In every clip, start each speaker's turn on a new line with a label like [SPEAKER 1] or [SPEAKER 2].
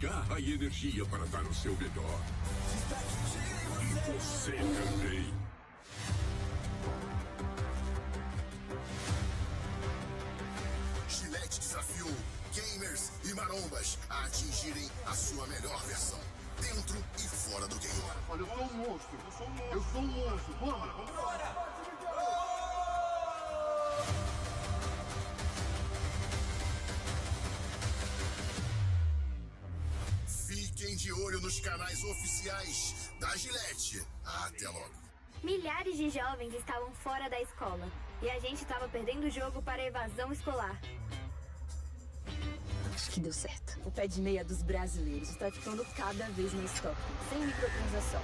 [SPEAKER 1] garra e energia para dar o seu melhor. E você também.
[SPEAKER 2] Gillette desafiou gamers e marombas a atingirem a sua melhor versão, dentro e fora do game.
[SPEAKER 3] Olha, eu sou um monstro. Eu sou um monstro. Vamos embora.
[SPEAKER 2] Fiquem de olho nos canais oficiais da Gillette. Até logo.
[SPEAKER 4] Milhares de jovens estavam fora da escola e a gente estava perdendo o jogo para a evasão escolar.
[SPEAKER 5] Acho que deu certo. O pé de meia dos brasileiros está ficando cada vez mais top. Sem microtransação,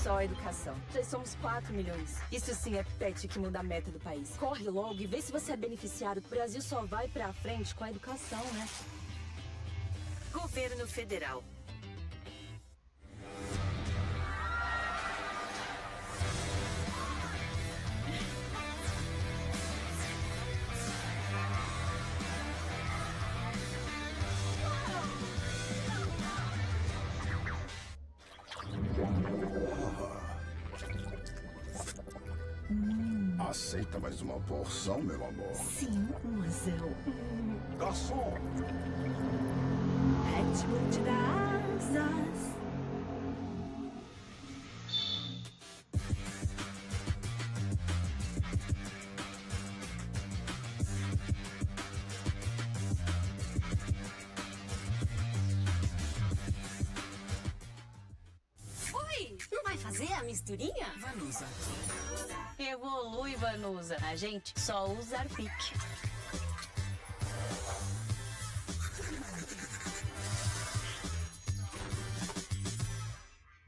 [SPEAKER 5] só educação. Já somos 4 milhões. Isso sim é pet que muda a meta do país. Corre logo e vê se você é beneficiário. O Brasil só vai pra frente com a educação, né?
[SPEAKER 6] Governo Federal.
[SPEAKER 1] Aceita mais uma porção, meu amor?
[SPEAKER 5] Sim, mozão.
[SPEAKER 1] Garçom!
[SPEAKER 5] Ritmo de dar asas.
[SPEAKER 6] Oi! Não vai fazer a misturinha?
[SPEAKER 7] Vanusa.
[SPEAKER 6] Evolui, Vanusa. A gente só usa Arpic.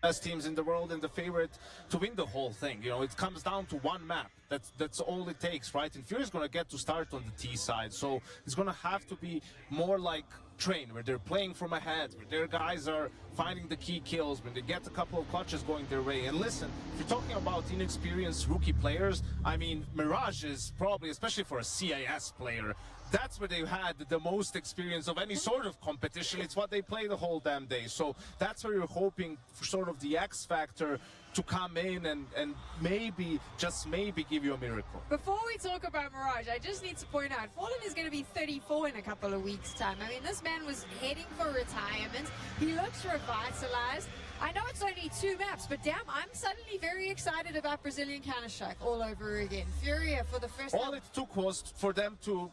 [SPEAKER 8] Best teams in the world and the favorite to win the whole thing. You know, it comes down to one map. That's all it takes, right? And Fury is going to get to start on the T side, so it's going to have to be more like Train, where they're playing from ahead, where their guys are finding the key kills, when they get a couple of clutches going their way. And listen, if you're talking about inexperienced rookie players, I mean, Mirage is probably, especially for a CIS player, that's where they've had the most experience of any sort of competition. It's what they play the whole damn day. So that's where you're hoping for sort of the X factor to come in and maybe, just maybe, give you a miracle.
[SPEAKER 9] Before we talk about Mirage, I just need to point out, Fallen is going to be 34 in a couple of weeks' time. I mean, this man was heading for retirement. He looks revitalized. I know it's only 2 maps, but damn, I'm suddenly very excited about Brazilian Counter-Strike all over again. Furia for the first
[SPEAKER 8] All
[SPEAKER 9] time.
[SPEAKER 8] it took was for them to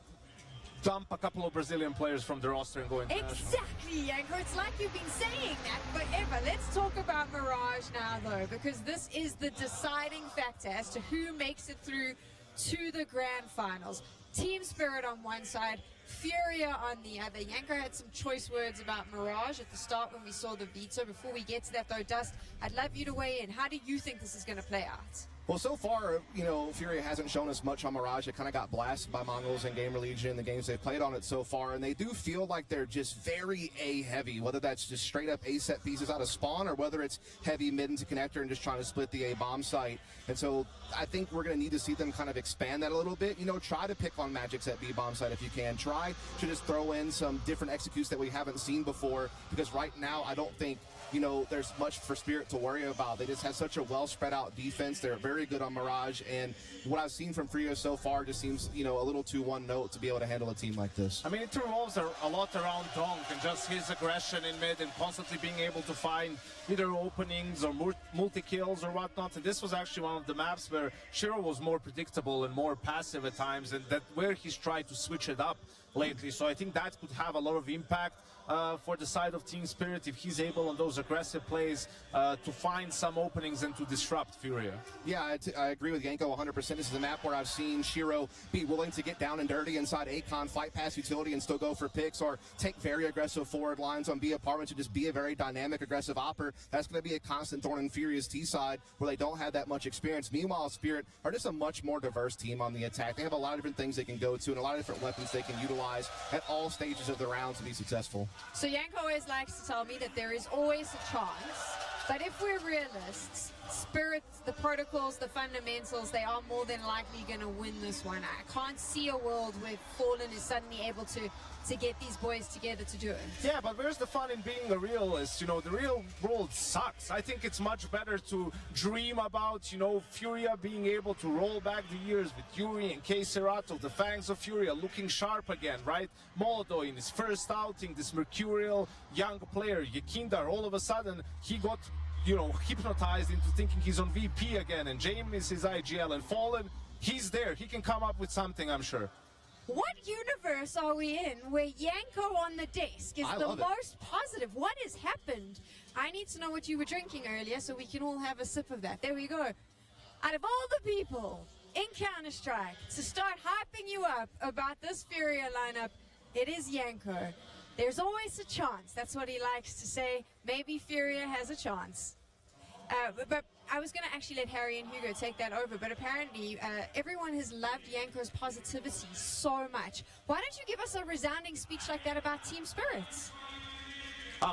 [SPEAKER 8] dump a couple of Brazilian players from the roster and go international.
[SPEAKER 9] Exactly, Yanko. It's like you've been saying that forever. Let's talk about Mirage now, though, because this is the deciding factor as to who makes it through to the grand finals. Team Spirit on one side, Furia on the other. Yanko had some choice words about Mirage at the start when we saw the veto. Before we get to that, though, Dust, I'd love you to weigh in. How do you think this is going to play out?
[SPEAKER 10] Well, so far, you know, Furia hasn't shown us much on Mirage. It kind of got blasted by Mongols and Gamer Legion, the games they've played on it so far, and they do feel like they're just very A-heavy, whether that's just straight up A-set pieces out of spawn, or whether it's heavy mid into connector and just trying to split the A-bomb site. And so I think we're going to need to see them kind of expand that a little bit. You know, try to pick on Magic's at B-bomb site if you can. Try to just throw in some different executes that we haven't seen before, because right now I don't think, you know, there's much for Spirit to worry about. They just have such a well spread out defense. They're very good on Mirage, and what I've seen from Furia so far just seems, you know, a little too one note to be able to handle a team like this.
[SPEAKER 8] I mean, it revolves a lot around Donk and just his aggression in mid and constantly being able to find either openings or multi-kills or whatnot. And this was actually one of the maps where Shiro was more predictable and more passive at times, and that where he's tried to switch it up lately. So I think that could have a lot of impact for the side of Team Spirit if he's able on those aggressive plays to find some openings and to disrupt Furia.
[SPEAKER 10] Yeah, I agree with Yanko 100%. This is a map where I've seen Shiro be willing to get down and dirty inside Akon, fight past utility and still go for picks, or take very aggressive forward lines on B apartment to just be a very dynamic, aggressive opper. That's going to be a constant thorn in Furia's T side where they don't have that much experience. Meanwhile, Spirit are just a much more diverse team on the attack. They have a lot of different things they can go to and a lot of different weapons they can utilize at all stages of the round to be successful.
[SPEAKER 9] So Yanko always likes to tell me that there is always a chance, but if we're realists, Spirit, the protocols, the fundamentals, they are more than likely going to win this one. I can't see a world where Fallen is suddenly able to get these boys together to do it.
[SPEAKER 8] Yeah, but where's the fun in being a realist? You know, the real world sucks. I think it's much better to dream about, you know, Furia being able to roll back the years with Yuri and K-Cerato, the Fangs of Furia looking sharp again, right? Molotov in his first outing, this mercurial young player, Yakindar, all of a sudden he got, you know, hypnotized into thinking he's on VP again, and James is IGL, and Fallen, he's there. He can come up with something, I'm sure.
[SPEAKER 9] What universe are we in where Yanko on the desk is the most positive? What has happened? I need to know what you were drinking earlier so we can all have a sip of that. There we go. Out of all the people in Counter-Strike to start hyping you up about this Furia lineup, it is Yanko. There's always a chance. That's what he likes to say. Maybe Furia has a chance. But I was going to actually let Harry and Hugo take that over, but apparently everyone has loved Yanko's positivity so much. Why don't you give us a resounding speech like that about Team Spirits?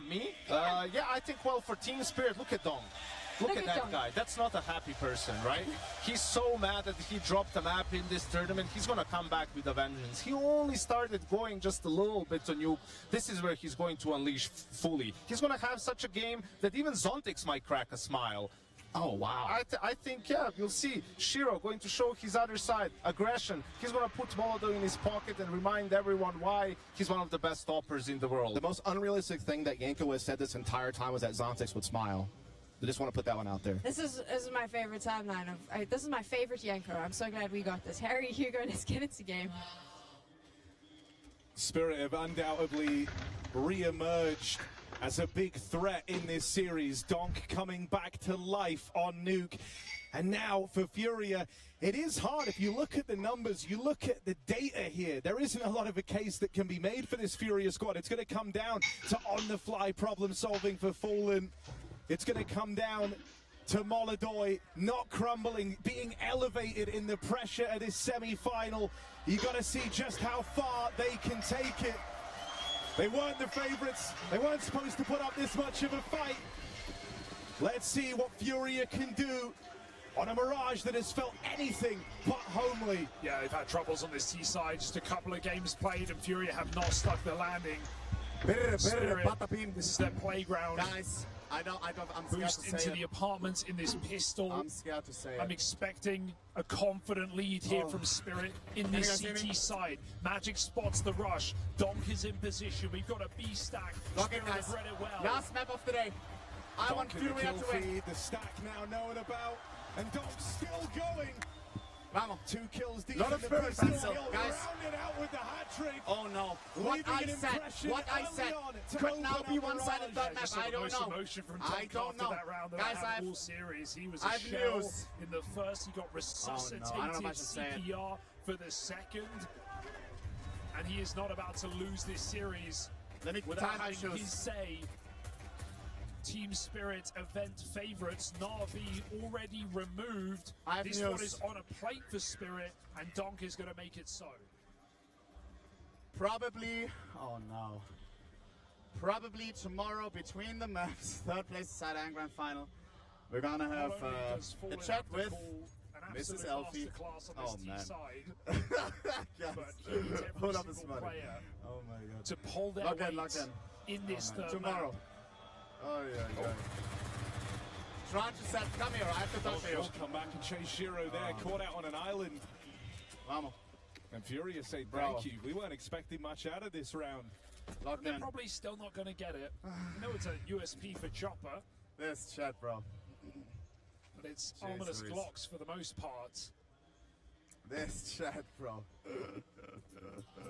[SPEAKER 8] Me? Yeah, I think, well, for Team Spirit, look at Dong. Look at that
[SPEAKER 9] Dong.
[SPEAKER 8] guy. That's not a happy person, right? He's so mad that he dropped a map in this tournament. He's going to come back with a vengeance. He only started going just a little bit to Nuke. This is where he's going to unleash fully. He's going to have such a game that even Zontix might crack a smile.
[SPEAKER 10] Oh, wow.
[SPEAKER 8] I think, yeah, you'll see Shiro going to show his other side, aggression. He's going to put Molotov in his pocket and remind everyone why he's one of the best toppers in the world.
[SPEAKER 10] The most unrealistic thing that Yanko has said this entire time was that Zontix would smile. I just want to put that one out there.
[SPEAKER 9] This is my favorite timeline of. This is my favorite Yanko. I'm so glad we got this. Harry, Hugo, let's get into game.
[SPEAKER 7] Spirit have undoubtedly re-emerged as a big threat in this series. Donk coming back to life on Nuke. And now for Furia, it is hard. If you look at the numbers, you look at the data here, there isn't a lot of a case that can be made for this Furia squad. It's going to come down to on-the-fly problem solving for Fallen. It's going to come down to Molodoi not crumbling, being elevated in the pressure of this semi-final. You got to see just how far they can take it. They weren't the favorites. They weren't supposed to put up this much of a fight. Let's see what Furia can do on a Mirage that has felt anything but homely.
[SPEAKER 11] Yeah, they've had troubles on this T side. Just a couple of games played, and Furia have not stuck the landing. Spirit, this is their playground.
[SPEAKER 3] Guys, I'm scared
[SPEAKER 11] Boost
[SPEAKER 3] to
[SPEAKER 11] into
[SPEAKER 3] say
[SPEAKER 11] the
[SPEAKER 3] it.
[SPEAKER 11] apartments in this pistol.
[SPEAKER 3] I'm scared to say
[SPEAKER 11] I'm
[SPEAKER 3] it.
[SPEAKER 11] expecting a confident lead here from Spirit in this CT side. Magic spots the rush. Donk is in position. We've got a B stack.
[SPEAKER 3] Lock in,
[SPEAKER 11] Spirit
[SPEAKER 3] guys.
[SPEAKER 11] have read it well.
[SPEAKER 3] Last map of the day. I want
[SPEAKER 7] Donk in the
[SPEAKER 3] Furia
[SPEAKER 7] kill
[SPEAKER 3] to win.
[SPEAKER 7] feed, the stack now known about, and Donk still going.
[SPEAKER 3] Vamos.
[SPEAKER 7] 2 kills deep
[SPEAKER 3] Lot
[SPEAKER 7] in
[SPEAKER 3] of
[SPEAKER 7] the
[SPEAKER 3] Spirit
[SPEAKER 7] pistol.
[SPEAKER 3] fans, so,
[SPEAKER 7] He'll
[SPEAKER 3] guys.
[SPEAKER 7] round it out with the hat trick.
[SPEAKER 3] Oh no. What
[SPEAKER 7] Leaving
[SPEAKER 3] I
[SPEAKER 7] an
[SPEAKER 3] said.
[SPEAKER 7] impression
[SPEAKER 3] What I
[SPEAKER 7] early
[SPEAKER 3] said.
[SPEAKER 7] on to
[SPEAKER 3] Could now
[SPEAKER 7] open
[SPEAKER 3] be
[SPEAKER 7] up
[SPEAKER 3] one-sided
[SPEAKER 7] Mirage.
[SPEAKER 3] third
[SPEAKER 11] I
[SPEAKER 3] map.
[SPEAKER 11] just saw
[SPEAKER 3] I
[SPEAKER 11] the
[SPEAKER 3] don't
[SPEAKER 11] most
[SPEAKER 3] know.
[SPEAKER 11] emotion from
[SPEAKER 3] I
[SPEAKER 11] Donk
[SPEAKER 3] don't
[SPEAKER 11] after
[SPEAKER 3] know.
[SPEAKER 11] that round that
[SPEAKER 3] Guys,
[SPEAKER 11] I
[SPEAKER 3] I
[SPEAKER 11] had
[SPEAKER 3] have-
[SPEAKER 11] all series. He was
[SPEAKER 3] I
[SPEAKER 11] a
[SPEAKER 3] have
[SPEAKER 11] shell
[SPEAKER 3] news.
[SPEAKER 11] in the first. He got
[SPEAKER 3] I don't know
[SPEAKER 11] resuscitated
[SPEAKER 3] if I should say it.
[SPEAKER 11] CPR for the second. And he is not about to lose this series
[SPEAKER 3] Let me
[SPEAKER 11] without
[SPEAKER 3] tie my
[SPEAKER 11] having his
[SPEAKER 3] shoes.
[SPEAKER 11] say. Team Spirit event favorites, Na'Vi already removed.
[SPEAKER 3] I have
[SPEAKER 11] This
[SPEAKER 3] news.
[SPEAKER 11] one is on a plate for Spirit, and Donk is going to make it so.
[SPEAKER 3] Probably. Oh no. Probably tomorrow between the maps, third place side and grand final, we're gonna have
[SPEAKER 11] Not only does
[SPEAKER 3] a
[SPEAKER 11] Fallen
[SPEAKER 3] chat
[SPEAKER 11] have to
[SPEAKER 3] with
[SPEAKER 11] call an
[SPEAKER 3] Mrs.
[SPEAKER 11] absolute
[SPEAKER 3] Elfie.
[SPEAKER 11] masterclass on
[SPEAKER 3] Oh,
[SPEAKER 11] this
[SPEAKER 3] man.
[SPEAKER 11] T-side,
[SPEAKER 3] Yes.
[SPEAKER 11] but he needs every
[SPEAKER 3] Hold up this
[SPEAKER 11] single
[SPEAKER 3] money.
[SPEAKER 11] player
[SPEAKER 3] Oh my god.
[SPEAKER 11] to pull their
[SPEAKER 3] Lock
[SPEAKER 11] weight
[SPEAKER 3] in, lock
[SPEAKER 11] in this
[SPEAKER 3] man.
[SPEAKER 11] third
[SPEAKER 3] Tomorrow.
[SPEAKER 11] map.
[SPEAKER 3] Oh yeah. Tranche said, come here, I have to talk to you.
[SPEAKER 7] Will come back and chase Shiro there, caught out on an island.
[SPEAKER 3] Vamos.
[SPEAKER 7] And Furia say
[SPEAKER 3] Bro.
[SPEAKER 7] thank you. We weren't expecting much out of this round.
[SPEAKER 3] Locked
[SPEAKER 11] They're
[SPEAKER 3] in.
[SPEAKER 11] probably still not going to get it. You know it's a USP for Chopper,
[SPEAKER 3] This chat, bro.
[SPEAKER 11] but it's
[SPEAKER 3] Jeez
[SPEAKER 11] ominous
[SPEAKER 3] Louise.
[SPEAKER 11] Glocks for the most part.
[SPEAKER 3] This chat, bro.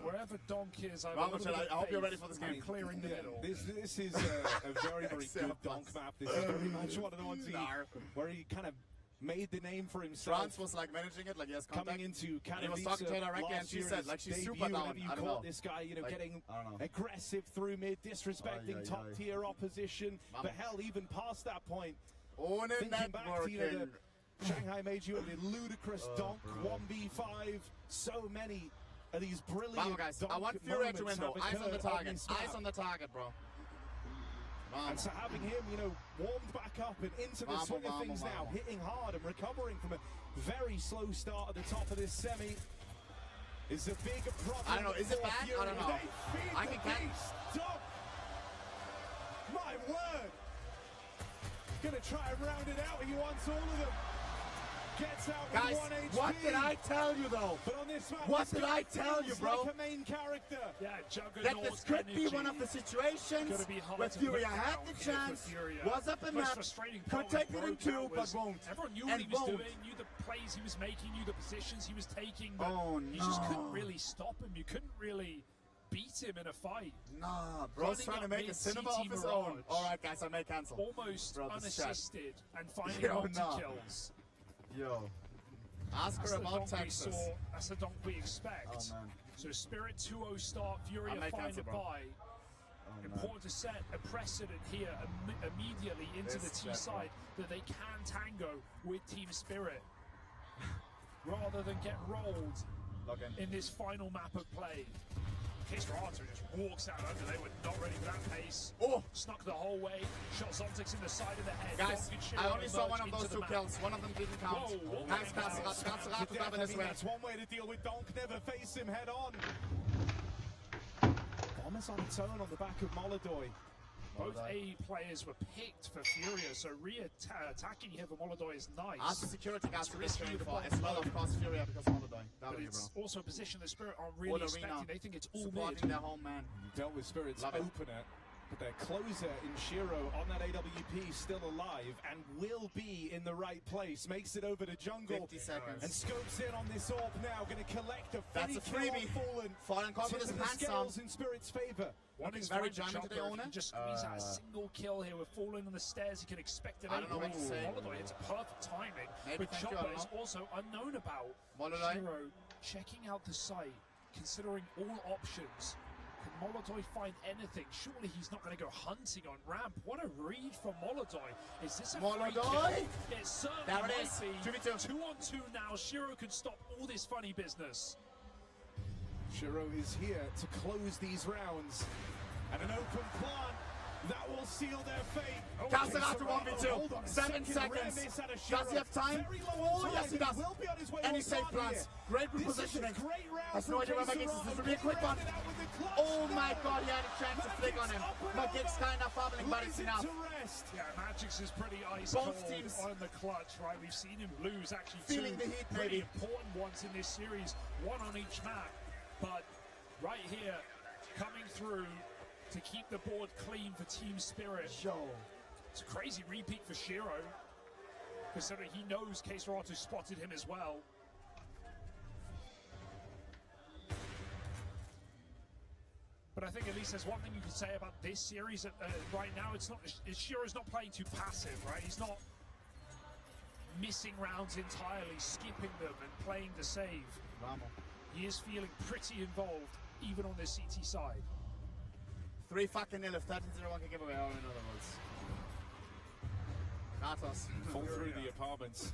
[SPEAKER 11] Wherever Donk is, I
[SPEAKER 3] Vamos, Chad, I hope you're ready for this game.
[SPEAKER 11] Clearing the
[SPEAKER 7] Yeah,
[SPEAKER 11] middle.
[SPEAKER 7] this is a very, very good Donk map. This is very much one of the ones where he kind of made the name for himself.
[SPEAKER 3] France was like managing it, like yes, contact.
[SPEAKER 7] Coming into
[SPEAKER 3] And he was talking to her directly, and she said, like, she's super down.
[SPEAKER 7] You
[SPEAKER 3] I don't
[SPEAKER 7] caught
[SPEAKER 3] know.
[SPEAKER 7] this guy, you know,
[SPEAKER 3] Like,
[SPEAKER 7] getting
[SPEAKER 3] I don't know.
[SPEAKER 7] aggressive through mid, disrespecting
[SPEAKER 3] Ay, ay,
[SPEAKER 7] top
[SPEAKER 3] ay.
[SPEAKER 7] tier opposition. But
[SPEAKER 3] Vamos.
[SPEAKER 7] hell, even past that point,
[SPEAKER 3] Ohne
[SPEAKER 7] thinking back to, you know,
[SPEAKER 3] networking.
[SPEAKER 7] the Shanghai made you a ludicrous Donk
[SPEAKER 3] bro.
[SPEAKER 7] 1v5. So many of these brilliant
[SPEAKER 3] Vamos, guys. I
[SPEAKER 7] Donk
[SPEAKER 3] want Furia to win,
[SPEAKER 7] moments
[SPEAKER 3] though.
[SPEAKER 7] have
[SPEAKER 3] Eyes on the
[SPEAKER 7] occurred
[SPEAKER 3] target.
[SPEAKER 7] this map.
[SPEAKER 3] Eyes on the target, bro.
[SPEAKER 7] And so having him, warmed back up and into the swing of things now, hitting hard and recovering from a very slow start at the top of this semi is a big problem.
[SPEAKER 3] I don't know, is it bad? I don't know. I can
[SPEAKER 7] Stop! My word! Gonna try and round it out. He wants all of them. Gets out with
[SPEAKER 3] Guys,
[SPEAKER 7] 1 HP.
[SPEAKER 3] what did I tell you though?
[SPEAKER 7] But on this map,
[SPEAKER 3] what did I tell you, bro?
[SPEAKER 7] Like a main character.
[SPEAKER 11] Yeah,
[SPEAKER 3] that this could be one of the situations where Furia had the chance, was up a map, could take it in 2, but won't.
[SPEAKER 11] Everyone knew what he was doing, knew the plays he was making, knew the positions he was taking, but you just couldn't really stop him. You couldn't really beat him in a fight.
[SPEAKER 3] Nah, bro's trying to make a cinema of his own. Alright guys, I may cancel.
[SPEAKER 11] Almost
[SPEAKER 3] bro,
[SPEAKER 11] unassisted and finding multi-kills.
[SPEAKER 3] Yo. Ask her about Texas.
[SPEAKER 11] That's the donk we expect.
[SPEAKER 3] Oh, man.
[SPEAKER 11] So Spirit 2-0 start, Furia find a buy. Important to set a precedent here immediately into the T side that they can tango with Team Spirit rather than get rolled in this final map of play. KaseRato just walks out under. They were not ready for that pace.
[SPEAKER 3] Oh!
[SPEAKER 11] Snuck the whole way. Shot Zontex in the side of the head.
[SPEAKER 3] Guys, I only saw one of those 2 kills. One of them didn't count. Nice KaseRato grabbing his way.
[SPEAKER 7] That's one way to deal with Donk. Never face him head on. Bombers on its own on the back of Molodoy.
[SPEAKER 11] Both A players were picked for Furia, so attacking here for Molodoy is nice.
[SPEAKER 3] Ask the security guys for this game before. It's not of course Furia because of Molodoy.
[SPEAKER 11] But it's also a position that Spirit aren't really expecting. They think it's all
[SPEAKER 3] supporting
[SPEAKER 11] mid.
[SPEAKER 3] their home man.
[SPEAKER 7] Dealt with Spirit's opener, but their closer in Shiro on that AWP still alive and will be in the right place. Makes it over to jungle.
[SPEAKER 3] 50 seconds.
[SPEAKER 7] And scopes in on this AWP now. Going to collect a
[SPEAKER 3] That's a freebie. Fallen confidence
[SPEAKER 7] and scales in Spirit's favor.
[SPEAKER 11] One is
[SPEAKER 3] very jamming to the owner.
[SPEAKER 11] Just squeeze out a single kill here with Fallen on the stairs. He can expect it.
[SPEAKER 3] I don't know what to say.
[SPEAKER 11] Molodoy, it's perfect timing.
[SPEAKER 3] Maybe
[SPEAKER 11] but Chopper is also unknown about.
[SPEAKER 3] Molodoy.
[SPEAKER 11] Shiro checking out the site, considering all options. Can Molodoy find anything? Surely he's not going to go hunting on ramp. What a read from Molodoy. Is this a free kill? It certainly
[SPEAKER 3] there it
[SPEAKER 11] might
[SPEAKER 3] is.
[SPEAKER 11] be.
[SPEAKER 3] 2v2.
[SPEAKER 11] 2-on-2 now. Shiro can stop all this funny business.
[SPEAKER 7] Shiro is here to close these rounds. And an open plant that will seal their fate.
[SPEAKER 3] KaseRato 1v2. 7 seconds. Does he have time? Oh, yes he does. And he's safe plants. Great repositioning. Has no idea where Magix is. This will be a quick one. Oh my god, he had a chance to flick on him. Magix kind of fumbling, but it's enough.
[SPEAKER 11] Yeah, Magix is pretty ice
[SPEAKER 3] Both
[SPEAKER 11] cold
[SPEAKER 3] teams
[SPEAKER 11] on the clutch, right? We've seen him lose actually
[SPEAKER 3] feeling
[SPEAKER 11] two
[SPEAKER 3] the heat,
[SPEAKER 11] pretty
[SPEAKER 3] maybe.
[SPEAKER 11] important ones in this series, one on each map. But right here, coming through to keep the board clean for Team Spirit. It's a crazy repeat for Shiro, considering he knows KaseRato spotted him as well. But I think at least there's one thing you can say about this series right now. Shiro's not playing too passive, right? He's not missing rounds entirely, skipping them and playing the save. He is feeling pretty involved, even on the CT side.
[SPEAKER 3] 3 fucking nil if 13-0 one can give away, or in other words. Kratos.
[SPEAKER 7] Fall through the apartments.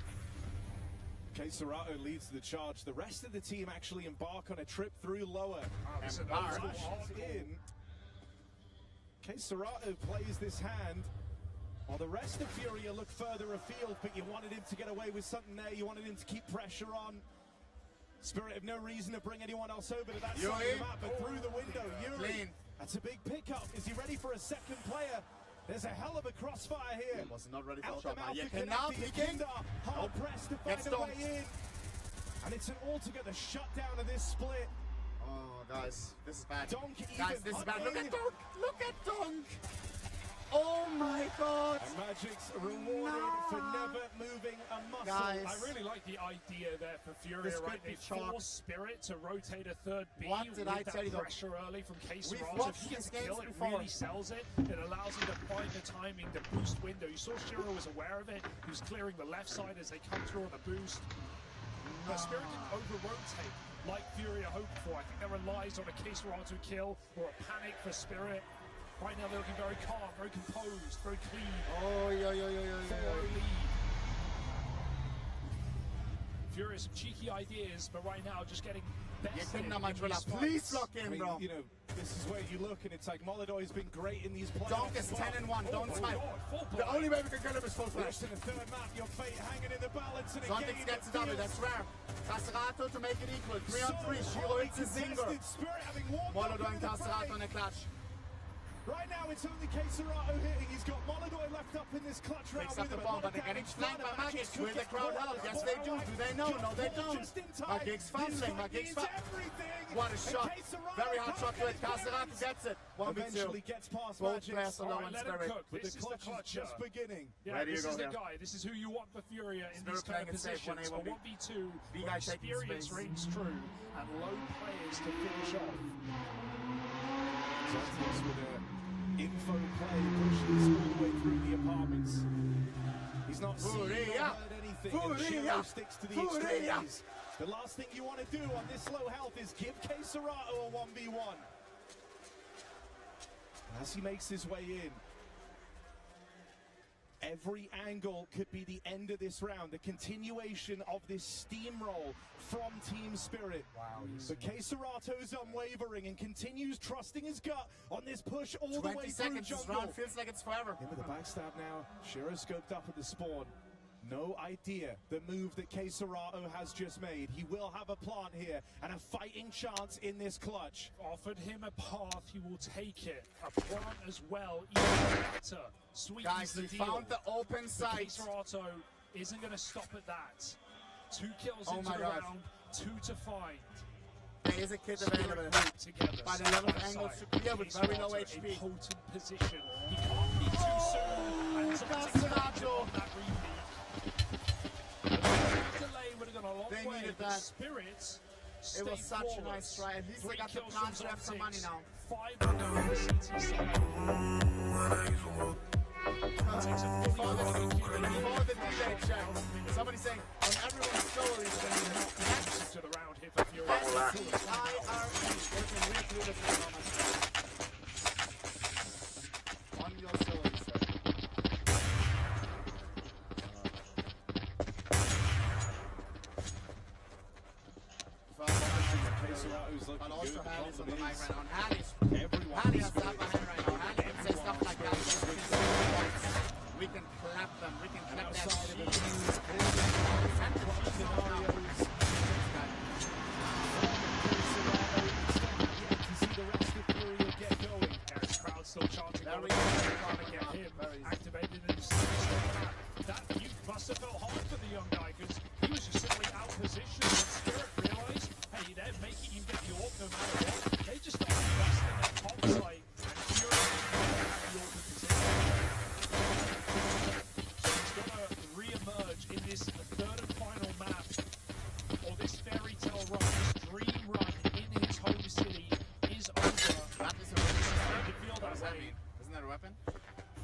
[SPEAKER 7] KaseRato leads the charge. The rest of the team actually embark on a trip through lower. In. KaseRato plays this hand, while the rest of Furia look further afield, but you wanted him to get away with something there. You wanted him to keep pressure on. Spirit have no reason to bring anyone else over to that side of the map, but through the window, Yuri. That's a big pickup. Is he ready for a second player? There's a hell of a crossfire here.
[SPEAKER 3] He was not ready for
[SPEAKER 7] Out
[SPEAKER 3] a shot.
[SPEAKER 7] the
[SPEAKER 3] You
[SPEAKER 7] mouth
[SPEAKER 3] cannot
[SPEAKER 7] to
[SPEAKER 3] peeking.
[SPEAKER 7] hard pressed to find a way in. And it's an altogether shutdown of this split.
[SPEAKER 3] Oh, guys, this is bad.
[SPEAKER 7] Donk
[SPEAKER 3] Guys, this is bad. Look at Donk. Look at Donk. Oh my god.
[SPEAKER 7] And Magic's rewarded for never moving a muscle.
[SPEAKER 3] Guys.
[SPEAKER 11] I really like the idea there for Furia,
[SPEAKER 3] This
[SPEAKER 11] right?
[SPEAKER 3] could be
[SPEAKER 11] They
[SPEAKER 3] chalk.
[SPEAKER 11] force Spirit to rotate a third B
[SPEAKER 3] What
[SPEAKER 11] with
[SPEAKER 3] did I
[SPEAKER 11] that
[SPEAKER 3] tell you, though?
[SPEAKER 11] pressure early from
[SPEAKER 3] We've
[SPEAKER 11] KaseRato.
[SPEAKER 3] watched
[SPEAKER 11] If he gets
[SPEAKER 3] these
[SPEAKER 11] a kill,
[SPEAKER 3] games
[SPEAKER 11] it
[SPEAKER 3] before.
[SPEAKER 11] really sells it. It allows him to find the timing, the boost window. You saw Shiro was aware of it. He was clearing the left side as they come through on the boost. But Spirit didn't over-rotate like Furia hoped for. I think that relies on a KaseRato kill or a panic for Spirit. Right now they're looking very calm, very composed, very clean.
[SPEAKER 3] Oh, yo.
[SPEAKER 11] 4-0 lead. Furia some cheeky ideas, but right now just getting best.
[SPEAKER 3] Please lock in, bro.
[SPEAKER 7] This is where you look and it's like Molodoi has been great in these playoffs.
[SPEAKER 3] Donk is 10-1. Don't smile. The only way we can kill him is full flash.
[SPEAKER 7] In the third map, your fate hanging in the balance. And
[SPEAKER 3] Zontic gets the W, that's rare. Castrato to make it equal. 3-on-3. Shiro hits a zinger. Molodoi and Castrato on a clutch.
[SPEAKER 7] Right now, it's only K-Serato hitting. He's got Molodoi left up in this clutch round.
[SPEAKER 3] Picks up the bomb, but they're getting flanked by Magic. Will the crowd help? Yes, they do. Do they know? No, they don't. Magic's fumbling. Magic's fumbling. What a shot. Very hard shot to it. Castrato gets it. 1v2.
[SPEAKER 7] Eventually gets past
[SPEAKER 3] Both
[SPEAKER 7] Magic.
[SPEAKER 3] players are low in spirit.
[SPEAKER 7] But the clutch is just beginning.
[SPEAKER 11] Yeah, this is the guy. This is who you want for Furia in these kind of positions. For 1v2, where experience reigns true and low players to finish off.
[SPEAKER 7] Zontic with a info play pushes all the way through the apartments. He's not seen or heard anything, and Shiro sticks to the extremes. The last thing you want to do on this low health is give K-Serato a 1v1. As he makes his way in, every angle could be the end of this round, the continuation of this steamroll from Team Spirit. Wow, but K-Serato's unwavering and continues trusting his gut on this push all the way
[SPEAKER 3] 20
[SPEAKER 7] through
[SPEAKER 3] seconds. This
[SPEAKER 7] jungle.
[SPEAKER 3] round feels like it's forever.
[SPEAKER 7] In with the backstab now. Shiro scoped up at the spawn. No idea the move that K-Serato has just made. He will have a plant here and a fighting chance in this clutch.
[SPEAKER 11] Offered him a path, he will take it. A plant as well, even better. Sweetens
[SPEAKER 3] Guys,
[SPEAKER 11] the
[SPEAKER 3] he
[SPEAKER 11] deal.
[SPEAKER 3] found the open site.
[SPEAKER 11] K-Serato isn't going to stop at that. 2 kills
[SPEAKER 3] Oh
[SPEAKER 11] into
[SPEAKER 3] my
[SPEAKER 11] the
[SPEAKER 3] God.
[SPEAKER 11] round, 2 to find.
[SPEAKER 3] There is a kid available. By the level of angles to clear with very low HP.
[SPEAKER 11] A potent position. He can't be too soon. And
[SPEAKER 3] Castrato.
[SPEAKER 11] that repeat. Delay would have gone a long
[SPEAKER 3] They
[SPEAKER 11] way.
[SPEAKER 3] needed
[SPEAKER 11] The
[SPEAKER 3] that.
[SPEAKER 11] Spirits
[SPEAKER 3] It was such a
[SPEAKER 11] forward.
[SPEAKER 3] nice try. At least they
[SPEAKER 11] 3
[SPEAKER 3] got the
[SPEAKER 11] kills
[SPEAKER 3] plants
[SPEAKER 11] from
[SPEAKER 3] to have some money
[SPEAKER 11] Zontic,
[SPEAKER 3] now.
[SPEAKER 11] 5 on the CT side. Takes a
[SPEAKER 3] Before the delay check, somebody saying, when everyone's slowly saying,
[SPEAKER 11] next to the round here for Fury.
[SPEAKER 3] S-T-I-R-E. Working real clueless at the moment. On your slowly, sir. But also Halley's on the mic right now. Halley has that behind right now. Halley can say stuff like that. We can clap them. We can clap that cheese.
[SPEAKER 11] Crowd still chanting.
[SPEAKER 3] There we
[SPEAKER 11] Trying
[SPEAKER 3] go.
[SPEAKER 11] to get him activated and that must have felt hard for the young guy because he was just simply out positioned. And Spirit realized, hey, they're making him get the orc no matter what. They just started investing at top site and Fury have the orc in position. So he's going to re-emerge in this third and final map, or this fairy tale run, this dream run in his home city is over.
[SPEAKER 3] That is a weapon.
[SPEAKER 11] Feel
[SPEAKER 3] What does
[SPEAKER 11] that
[SPEAKER 3] that
[SPEAKER 11] way.
[SPEAKER 3] mean? Isn't that a weapon?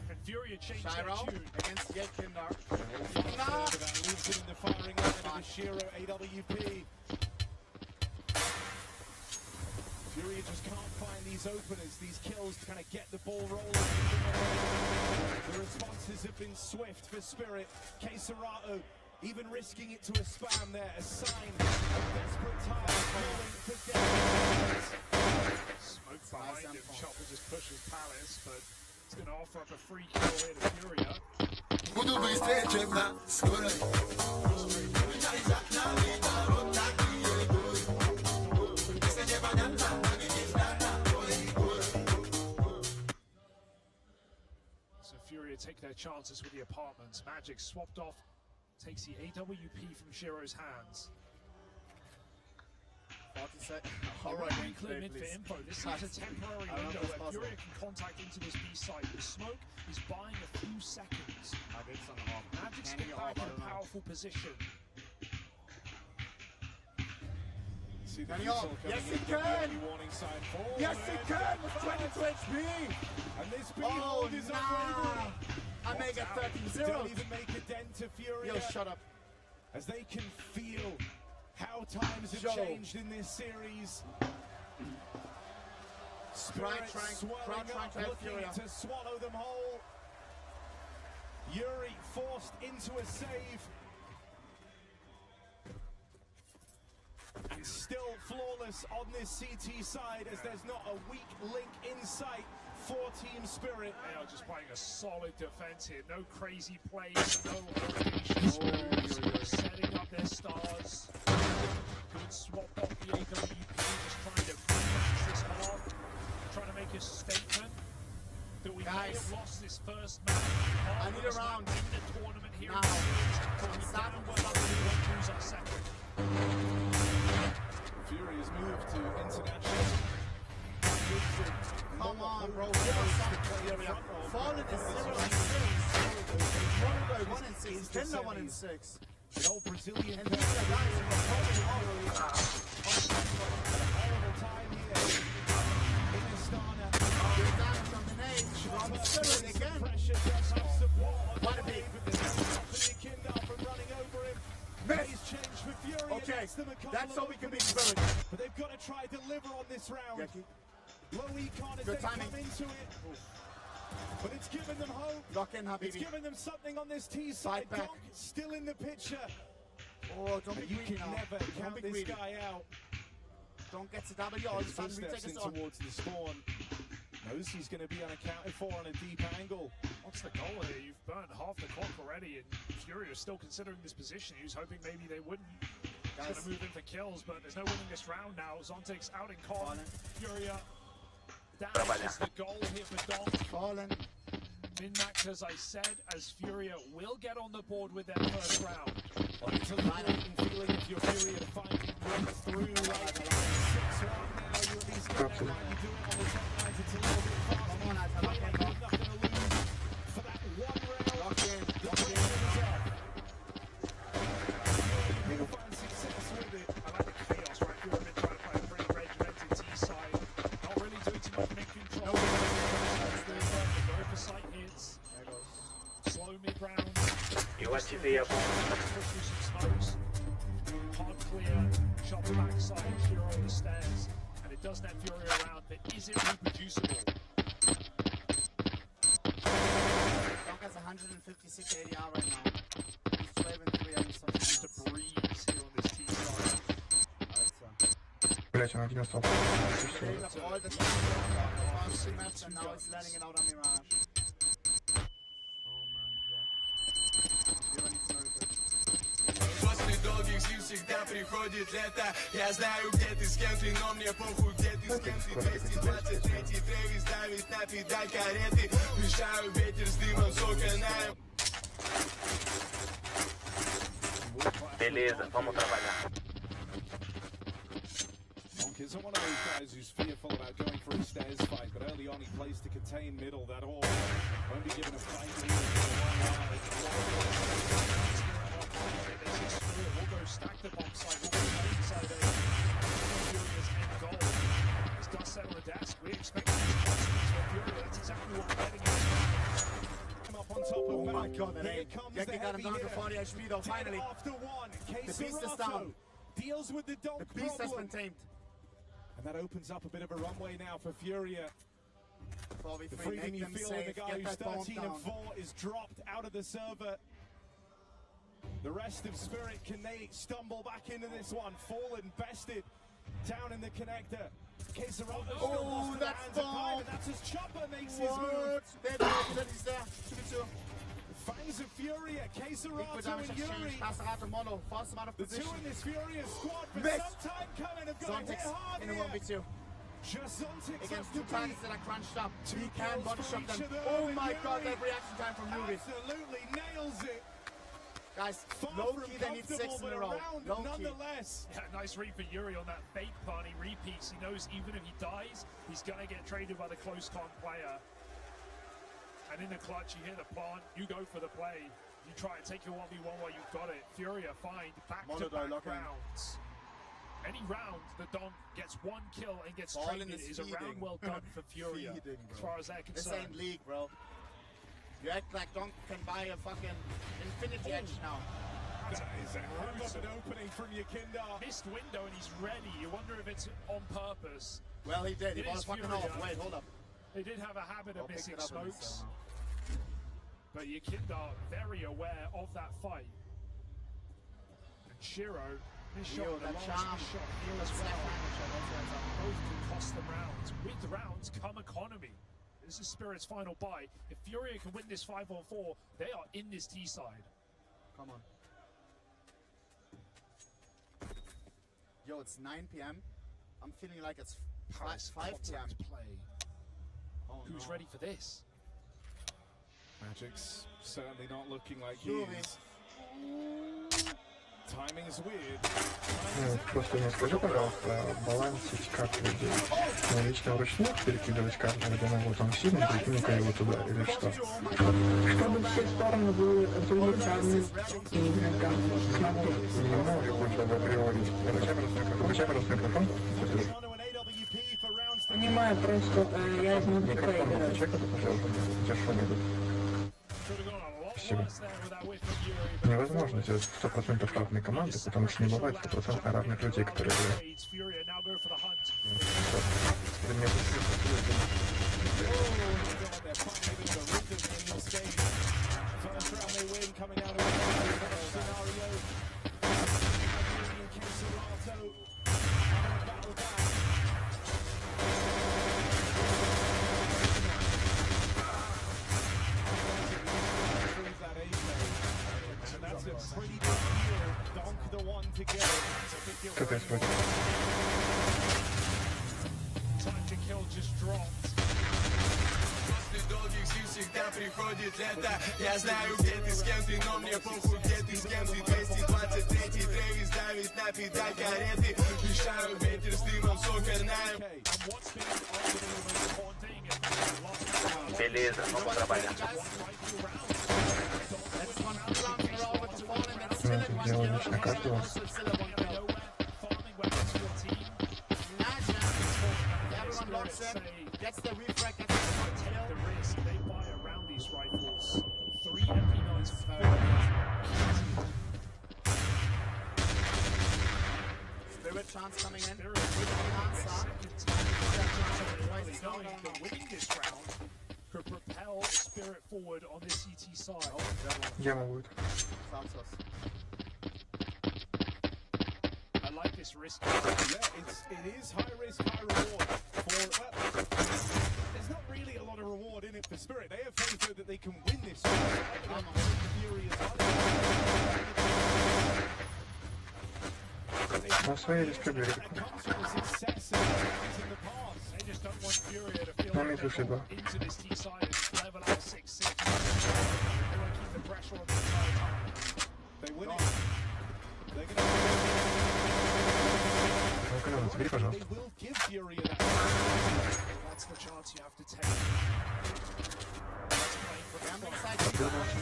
[SPEAKER 11] And Fury changed
[SPEAKER 3] Shiro
[SPEAKER 11] their tune.
[SPEAKER 3] against Jake Kindar.
[SPEAKER 7] That leaves him in the firing line of the Shiro AWP. Fury just can't find these openers, these kills to kind of get the ball rolling. The responses have been swift for Spirit. K-Serato even risking it to a spam there, a sign of desperate times calling for death.
[SPEAKER 11] Smoke behind him. Chopper just pushes Palace, but he's going to offer up a free kill here to Furia. So Furia take their chances with the apartments. Magic swapped off, takes the AWP from Shiro's hands.
[SPEAKER 3] 40 seconds.
[SPEAKER 11] All
[SPEAKER 3] Alright,
[SPEAKER 11] right, clear mid for info. This is a temporary window where Furia can contact into this B site. The smoke is buying a few seconds. Magic's get back in a powerful position.
[SPEAKER 7] See the
[SPEAKER 3] Can he
[SPEAKER 7] missile
[SPEAKER 3] ult?
[SPEAKER 7] coming
[SPEAKER 3] Yes,
[SPEAKER 7] in,
[SPEAKER 3] he
[SPEAKER 7] get the
[SPEAKER 3] can!
[SPEAKER 7] early warning sign forward.
[SPEAKER 3] Yes, he can with 22 HP!
[SPEAKER 7] And this
[SPEAKER 3] Oh,
[SPEAKER 7] behold is unwavering.
[SPEAKER 3] I may get 13-0.
[SPEAKER 7] Don't even make a dent to Furia.
[SPEAKER 3] Yo, shut up.
[SPEAKER 7] As they can feel how times have changed in this series. Spirit swelling up, looking to swallow them whole. Yuri forced into a save. And still flawless. fearless on this CT side, as there's not a weak link in sight for Team Spirit.
[SPEAKER 11] They are just playing a solid defense here. No crazy plays, no elevations moves, setting up their stars. Good swap off the AWP, just trying to finish this off, trying to make a statement that we may have lost this first match.
[SPEAKER 3] I need a round
[SPEAKER 11] in the tournament here.
[SPEAKER 3] now.
[SPEAKER 11] We won't lose our second.
[SPEAKER 7] Fury has moved to international.
[SPEAKER 3] Come on, bro. Give us something. Fallen is 0-6. Mono 1-6. Tender 1-6.
[SPEAKER 7] The old Brazilian
[SPEAKER 3] And these are guys who are probably off.
[SPEAKER 7] horrible time here in Astana.
[SPEAKER 3] Good damage from the nade. From Spirit again.
[SPEAKER 7] Pressure does have support on
[SPEAKER 3] What a
[SPEAKER 7] the
[SPEAKER 3] beat.
[SPEAKER 7] way, but there's nothing Kindar from running over him. He's changed for Fury.
[SPEAKER 3] Okay,
[SPEAKER 7] against them a couple
[SPEAKER 3] that's
[SPEAKER 7] of
[SPEAKER 3] how we can beat
[SPEAKER 7] openings.
[SPEAKER 3] Spirit.
[SPEAKER 7] But they've got to try deliver on this round.
[SPEAKER 3] Yaki.
[SPEAKER 7] Low econ as
[SPEAKER 3] Good
[SPEAKER 7] they
[SPEAKER 3] timing.
[SPEAKER 7] come into it. But it's given them hope.
[SPEAKER 3] Lock in,
[SPEAKER 7] It's
[SPEAKER 3] Habibi.
[SPEAKER 7] given them something on this T
[SPEAKER 3] Side
[SPEAKER 7] side.
[SPEAKER 3] back.
[SPEAKER 7] Donk still in the picture.
[SPEAKER 3] Oh, don't be
[SPEAKER 7] But you
[SPEAKER 3] greedy
[SPEAKER 7] can
[SPEAKER 3] now.
[SPEAKER 7] never
[SPEAKER 3] Don't
[SPEAKER 7] count
[SPEAKER 3] be
[SPEAKER 7] this
[SPEAKER 3] greedy.
[SPEAKER 7] guy out.
[SPEAKER 3] Don't get to W. All of a
[SPEAKER 7] His
[SPEAKER 3] sudden,
[SPEAKER 7] footsteps
[SPEAKER 3] retake
[SPEAKER 7] in
[SPEAKER 3] us on.
[SPEAKER 7] towards the spawn. Knows he's going to be unaccounted for on a deep angle.
[SPEAKER 11] What's the goal here? You've burned half the clock already, and Fury is still considering this position. He was hoping maybe they wouldn't. He's going to move in for kills, but there's no winning this round now. Zontic's out in con. Furia down is the goal here for Donk.
[SPEAKER 3] Fallen.
[SPEAKER 11] Min-max, as I said, as Furia will get on the board with their first round.
[SPEAKER 7] Well, it's a liberating feeling if you're Fury and finally break through. Like 6-1 now, you at least get that line. You do it on the top lines, it's a little bit faster.
[SPEAKER 3] Come on, Azza, lock in, bro.
[SPEAKER 7] Nothing to lose for that one round.
[SPEAKER 3] Lock in.
[SPEAKER 7] The
[SPEAKER 3] Lock in.
[SPEAKER 7] pressure is off. You'll find success with it.
[SPEAKER 11] I like the chaos, right? Fury have been trying to play a pretty regimented T-side. Not really doing too much mid-control. Go for sight hits. Slow mid-round.
[SPEAKER 12] Eu ativei a bomba.
[SPEAKER 11] Push through some smokes. Hard clear. Shot backside. Hero on the stairs. And it does net Fury around, but is it reproducible?
[SPEAKER 3] Donk has 156 ADR right now. He's 12 and 3 and something
[SPEAKER 11] Just
[SPEAKER 3] else.
[SPEAKER 11] a breeze here on this T-side.
[SPEAKER 12] Блять, она тебя стопала.
[SPEAKER 3] Played up all the time. First two maps and now he's letting it out on Mirage. Fury needs miracle.
[SPEAKER 13] После долгих зим всегда приходит лето. Я знаю, где ты с кем ты, но мне похуй, где ты с кем ты. 223-й Трэвис давит на педаль кареты. Мешаю ветер с дымом с окна.
[SPEAKER 12] Beleza, vamos trabalhar.
[SPEAKER 7] Donk isn't one of those guys who's fearful about going for a stairs fight, but early on he plays to contain middle. That all won't be given a fight.
[SPEAKER 11] We'll go stack the bomb side. We'll go inside there. Furia's end goal. It's done set on the desk. We expect these consequences for Furia. That's exactly what we're getting at.
[SPEAKER 7] Up on top of
[SPEAKER 3] Oh my
[SPEAKER 7] Mac.
[SPEAKER 3] god, that
[SPEAKER 7] Here
[SPEAKER 3] ain't.
[SPEAKER 7] comes
[SPEAKER 3] Yaki
[SPEAKER 7] the
[SPEAKER 3] got him
[SPEAKER 7] heavy
[SPEAKER 3] down to
[SPEAKER 7] hitter.
[SPEAKER 3] 40 HP though, finally.
[SPEAKER 7] Dead after one.
[SPEAKER 3] The beast is
[SPEAKER 7] Caserato
[SPEAKER 3] down.
[SPEAKER 7] deals with the Donk
[SPEAKER 3] The beast has
[SPEAKER 7] problem.
[SPEAKER 3] been tamed.
[SPEAKER 7] And that opens up a bit of a runway now for Furia.
[SPEAKER 3] 4v3,
[SPEAKER 7] The freedom
[SPEAKER 3] make
[SPEAKER 7] you
[SPEAKER 3] them
[SPEAKER 7] feel when the
[SPEAKER 3] safe,
[SPEAKER 7] guy
[SPEAKER 3] get
[SPEAKER 7] who's
[SPEAKER 3] that bomb
[SPEAKER 7] 13
[SPEAKER 3] down.
[SPEAKER 7] and 4 is dropped out of the server. The rest of Spirit, can they stumble back into this one? Fallen, bested, down in the connector. Caserato still lost to the
[SPEAKER 3] that's
[SPEAKER 7] hands of
[SPEAKER 3] bomb.
[SPEAKER 7] Piper. That's as Chopper makes his move.
[SPEAKER 3] What? There, there, he's there. 2v2.
[SPEAKER 7] Fangs of Furia,
[SPEAKER 3] Equal
[SPEAKER 7] Caserato
[SPEAKER 3] damage
[SPEAKER 7] and
[SPEAKER 3] exchange.
[SPEAKER 7] Yuri.
[SPEAKER 3] Caserato mono. Force him out of
[SPEAKER 7] The two
[SPEAKER 3] position.
[SPEAKER 7] in this Furia squad for
[SPEAKER 3] Miss.
[SPEAKER 7] some time coming have got to hit
[SPEAKER 3] Zontic
[SPEAKER 7] hard
[SPEAKER 3] in a
[SPEAKER 7] here.
[SPEAKER 3] 1v2.
[SPEAKER 7] Just Zontic
[SPEAKER 3] Against two targets that are crunched up.
[SPEAKER 7] Two
[SPEAKER 3] He can
[SPEAKER 7] kills
[SPEAKER 3] body
[SPEAKER 7] for
[SPEAKER 3] shot
[SPEAKER 7] each
[SPEAKER 3] them.
[SPEAKER 7] of them,
[SPEAKER 3] Oh
[SPEAKER 7] and
[SPEAKER 3] my god,
[SPEAKER 7] Yuri
[SPEAKER 3] that reaction time from Yuri.
[SPEAKER 7] absolutely nails it.
[SPEAKER 3] Guys,
[SPEAKER 7] Far
[SPEAKER 3] low
[SPEAKER 7] from
[SPEAKER 3] key they need 6
[SPEAKER 7] comfortable,
[SPEAKER 3] in a
[SPEAKER 7] but
[SPEAKER 3] row.
[SPEAKER 7] round
[SPEAKER 3] Low key.
[SPEAKER 7] nonetheless.
[SPEAKER 11] Yeah, nice read for Yuri on that fake party repiece. He knows even if he dies, he's going to get traded by the close con player. And in the clutch, you hit the plant, you go for the play. You try and take your 1v1 while you've got it. Furia find back-to-back
[SPEAKER 3] lock in.
[SPEAKER 11] rounds. Any round that Donk gets one kill and gets
[SPEAKER 3] Fallen
[SPEAKER 11] traded
[SPEAKER 3] is
[SPEAKER 11] is a round
[SPEAKER 3] feeding.
[SPEAKER 11] well done for Furia,
[SPEAKER 3] Feeding,
[SPEAKER 11] as
[SPEAKER 3] bro.
[SPEAKER 11] far as they're
[SPEAKER 3] This
[SPEAKER 11] concerned.
[SPEAKER 3] ain't league, bro. You act like Donk can buy a fucking Infinity Edge now.
[SPEAKER 7] That is a hell of an opening from Yakindar.
[SPEAKER 11] Missed window and he's ready. You wonder if it's on purpose.
[SPEAKER 3] Well, he did. He
[SPEAKER 11] It
[SPEAKER 3] was
[SPEAKER 11] is
[SPEAKER 3] fucking
[SPEAKER 11] Furia.
[SPEAKER 3] off. Wait, hold up.
[SPEAKER 11] They did have a habit of
[SPEAKER 3] I'll pick
[SPEAKER 11] missing
[SPEAKER 3] it up on this
[SPEAKER 11] smokes. But Yakindar very aware of that fight. And Shiro Shot,
[SPEAKER 3] that
[SPEAKER 11] large
[SPEAKER 3] charm.
[SPEAKER 11] shot here
[SPEAKER 3] That's
[SPEAKER 11] as
[SPEAKER 3] left
[SPEAKER 11] well.
[SPEAKER 3] hand shot, that's right.
[SPEAKER 11] Both can cost them rounds. With rounds come economy. This is Spirit's final buy. If Furia can win this 5-on-4, they are in this T side.
[SPEAKER 3] Come on. Yo, it's 9 p.m. I'm feeling like it's
[SPEAKER 11] Palace
[SPEAKER 3] 5 p.m.
[SPEAKER 11] contact play.
[SPEAKER 3] Oh,
[SPEAKER 11] Who's
[SPEAKER 3] no.
[SPEAKER 11] ready for this?
[SPEAKER 7] Magic's certainly not looking like he
[SPEAKER 3] Fury.
[SPEAKER 7] is. Timing's weird.
[SPEAKER 14] Просто мне скажи, пожалуйста, балансить как людей. Лично вручную перекидывать каждого, где могу там сильно, прикинь-ка его туда, или что? Чтобы все стороны были привлеканы. Не можешь быть априори. Включай просто микрофон. Понимаю, просто я из музыки проигрываю. Чекай, пожалуйста, у тебя что-нибудь. Спасибо. Невозможно сделать 100% равной команды, потому что не бывает 100% равных людей, которые играют. Это мне Что происходит?
[SPEAKER 13] После долгих зим всегда приходит лето. Я знаю, где ты, с кем ты, но мне похуй, где ты, с кем ты. 223-й Трэвис давит на педаль кареты. Мешаю ветер с дымом, сокольная.
[SPEAKER 12] Beleza, vamos trabalhar.
[SPEAKER 14] Дело лично каждого.
[SPEAKER 3] Everyone locks in, gets the refract, gets the
[SPEAKER 11] Take
[SPEAKER 3] kill.
[SPEAKER 11] the risk. They buy around these rifles. 3 MP9s for
[SPEAKER 3] Spirit chance coming in.
[SPEAKER 11] Spirit winning this round could propel Spirit forward on this CT side.
[SPEAKER 14] Яма будет.
[SPEAKER 11] I like this risk.
[SPEAKER 7] Yeah, it is high risk, high reward. There's not really a lot of reward in it for Spirit. They have faith that they can win this.
[SPEAKER 14] На своей республике. На метру два.
[SPEAKER 11] Into this T side and level out 6-6. They want to keep the pressure on the entire time.
[SPEAKER 7] They win it. They're going
[SPEAKER 14] Ну-ка, забери, пожалуйста.
[SPEAKER 11] That's the chance you have to take. That's playing for the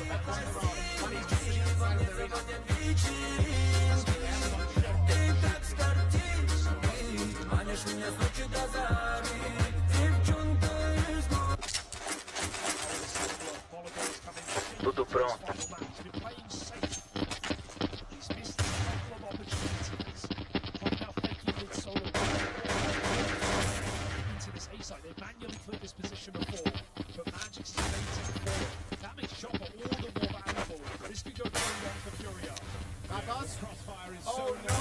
[SPEAKER 12] Tudo pronto.
[SPEAKER 11] They manually cleared this position before, but Magic's stated forward. That makes Chopper all the more valuable. This could go very long for Furia.
[SPEAKER 3] That does.
[SPEAKER 7] Crossfire is
[SPEAKER 3] Oh no!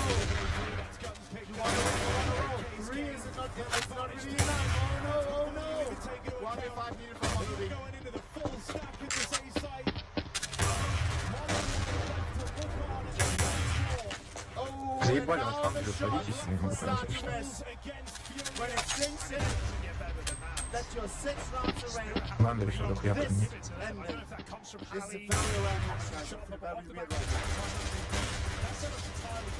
[SPEAKER 3] Three is not it's not really enough. Oh no! 1v5 needed from Monkey.
[SPEAKER 7] Going into the full stack in this A site.
[SPEAKER 14] Заебали вас там, садитесь, не могу понять, что.
[SPEAKER 3] When it sinks in, that you're 6 rounds away.
[SPEAKER 14] Ладно, решил, я
[SPEAKER 3] This
[SPEAKER 14] помню.
[SPEAKER 3] ending. This is a very rare match, guys. It's a very weird right now.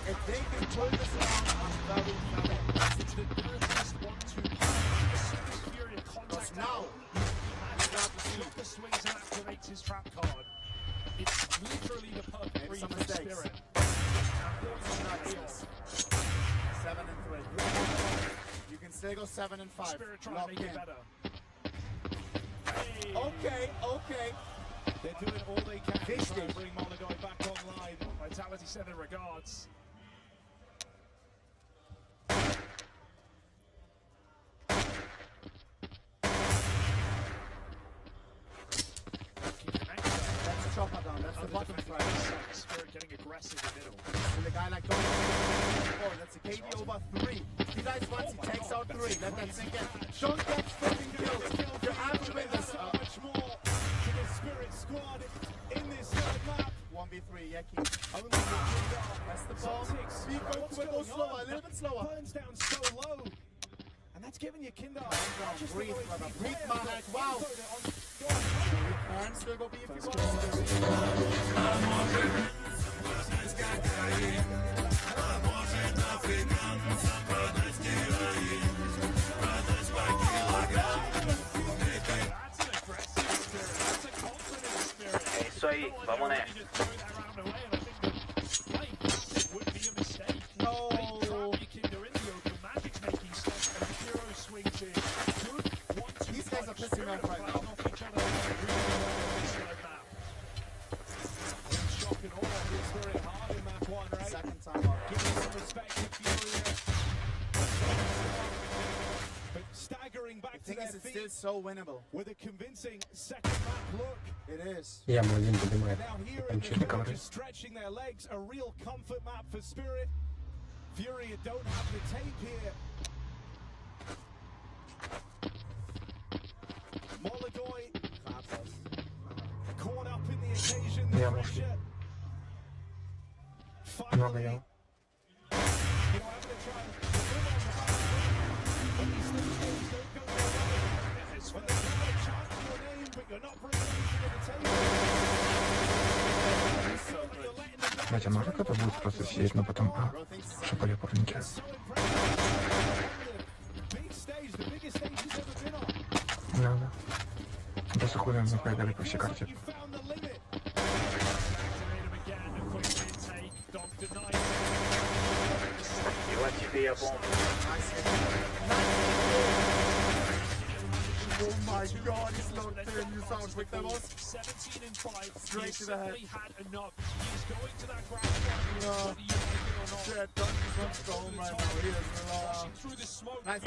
[SPEAKER 3] If they can pull this around, I'm very happy. Because now,
[SPEAKER 11] Chopper swings and activates his trap card. It's literally the perfect read
[SPEAKER 3] some
[SPEAKER 11] for
[SPEAKER 3] mistakes.
[SPEAKER 11] Spirit.
[SPEAKER 3] 7 and 3. You can still go 7 and 5.
[SPEAKER 11] Spirit trying to
[SPEAKER 3] Lock
[SPEAKER 11] make
[SPEAKER 3] in.
[SPEAKER 11] it better.
[SPEAKER 3] Okay, okay.
[SPEAKER 7] They're doing all they can to try
[SPEAKER 3] Fisting.
[SPEAKER 7] and bring Molodoi back online.
[SPEAKER 11] Vitality send their regards.
[SPEAKER 3] That's the chopper down. That's the bottom side.
[SPEAKER 11] Spirit getting aggressive in the middle.
[SPEAKER 3] And the guy like going 3. If he dies once, he takes out 3. Let that sink in. Don't get fucking killed. You have to win this.
[SPEAKER 7] Much more to the Spirit squad in this third map.
[SPEAKER 3] 1v3, Yeki.
[SPEAKER 7] Only the Kindar.
[SPEAKER 3] That's the ball. Go slower, a little bit slower.
[SPEAKER 7] Burns down so low. And that's giving you Kindar.
[SPEAKER 3] Breathe, brother. Breathe, my head. Wow. And still go B if you want.
[SPEAKER 12] É isso aí, vamos nessa.
[SPEAKER 3] These guys are pissing me off right now. Second time up.
[SPEAKER 7] Give me some respect to Furia. But staggering back
[SPEAKER 3] The
[SPEAKER 7] to
[SPEAKER 3] thing
[SPEAKER 7] their
[SPEAKER 3] is, it's
[SPEAKER 7] feet
[SPEAKER 3] still so winnable.
[SPEAKER 7] with a convincing second map look.
[SPEAKER 3] It is.
[SPEAKER 14] Я один поднимает.
[SPEAKER 7] Now here
[SPEAKER 14] Там
[SPEAKER 7] in the
[SPEAKER 14] честно
[SPEAKER 7] village,
[SPEAKER 14] ковры.
[SPEAKER 7] just stretching their legs, a real comfort map for Spirit. Furia don't have the tape here. Mologoy caught up in the occasion, the
[SPEAKER 14] Yeah,
[SPEAKER 7] pressure.
[SPEAKER 14] Много
[SPEAKER 7] Finally,
[SPEAKER 14] я.
[SPEAKER 7] you know, having to try and live on the back. When these things don't go their way, when they have a chant your name, but you're not bringing anything to the table. You're letting them down.
[SPEAKER 14] Батя, можно кто-то будет просто сидеть, но потом... чтобы я порники.
[SPEAKER 7] So impressive. Big stage, the biggest stage he's ever been on.
[SPEAKER 14] Надо. Просто хуй мы поиграли по всей карте.
[SPEAKER 7] You found the limit.
[SPEAKER 12] Eu ativei a bomba.
[SPEAKER 3] Oh my god, he's locked in. You sound quick, that was.
[SPEAKER 11] 17 and 5.
[SPEAKER 3] Straight to the head.
[SPEAKER 11] He had enough. He is going to that grand final,
[SPEAKER 3] No.
[SPEAKER 11] whether you like it or not.
[SPEAKER 3] Shit, don't go home right now. He is
[SPEAKER 11] Pushing through the smoke.
[SPEAKER 3] nice.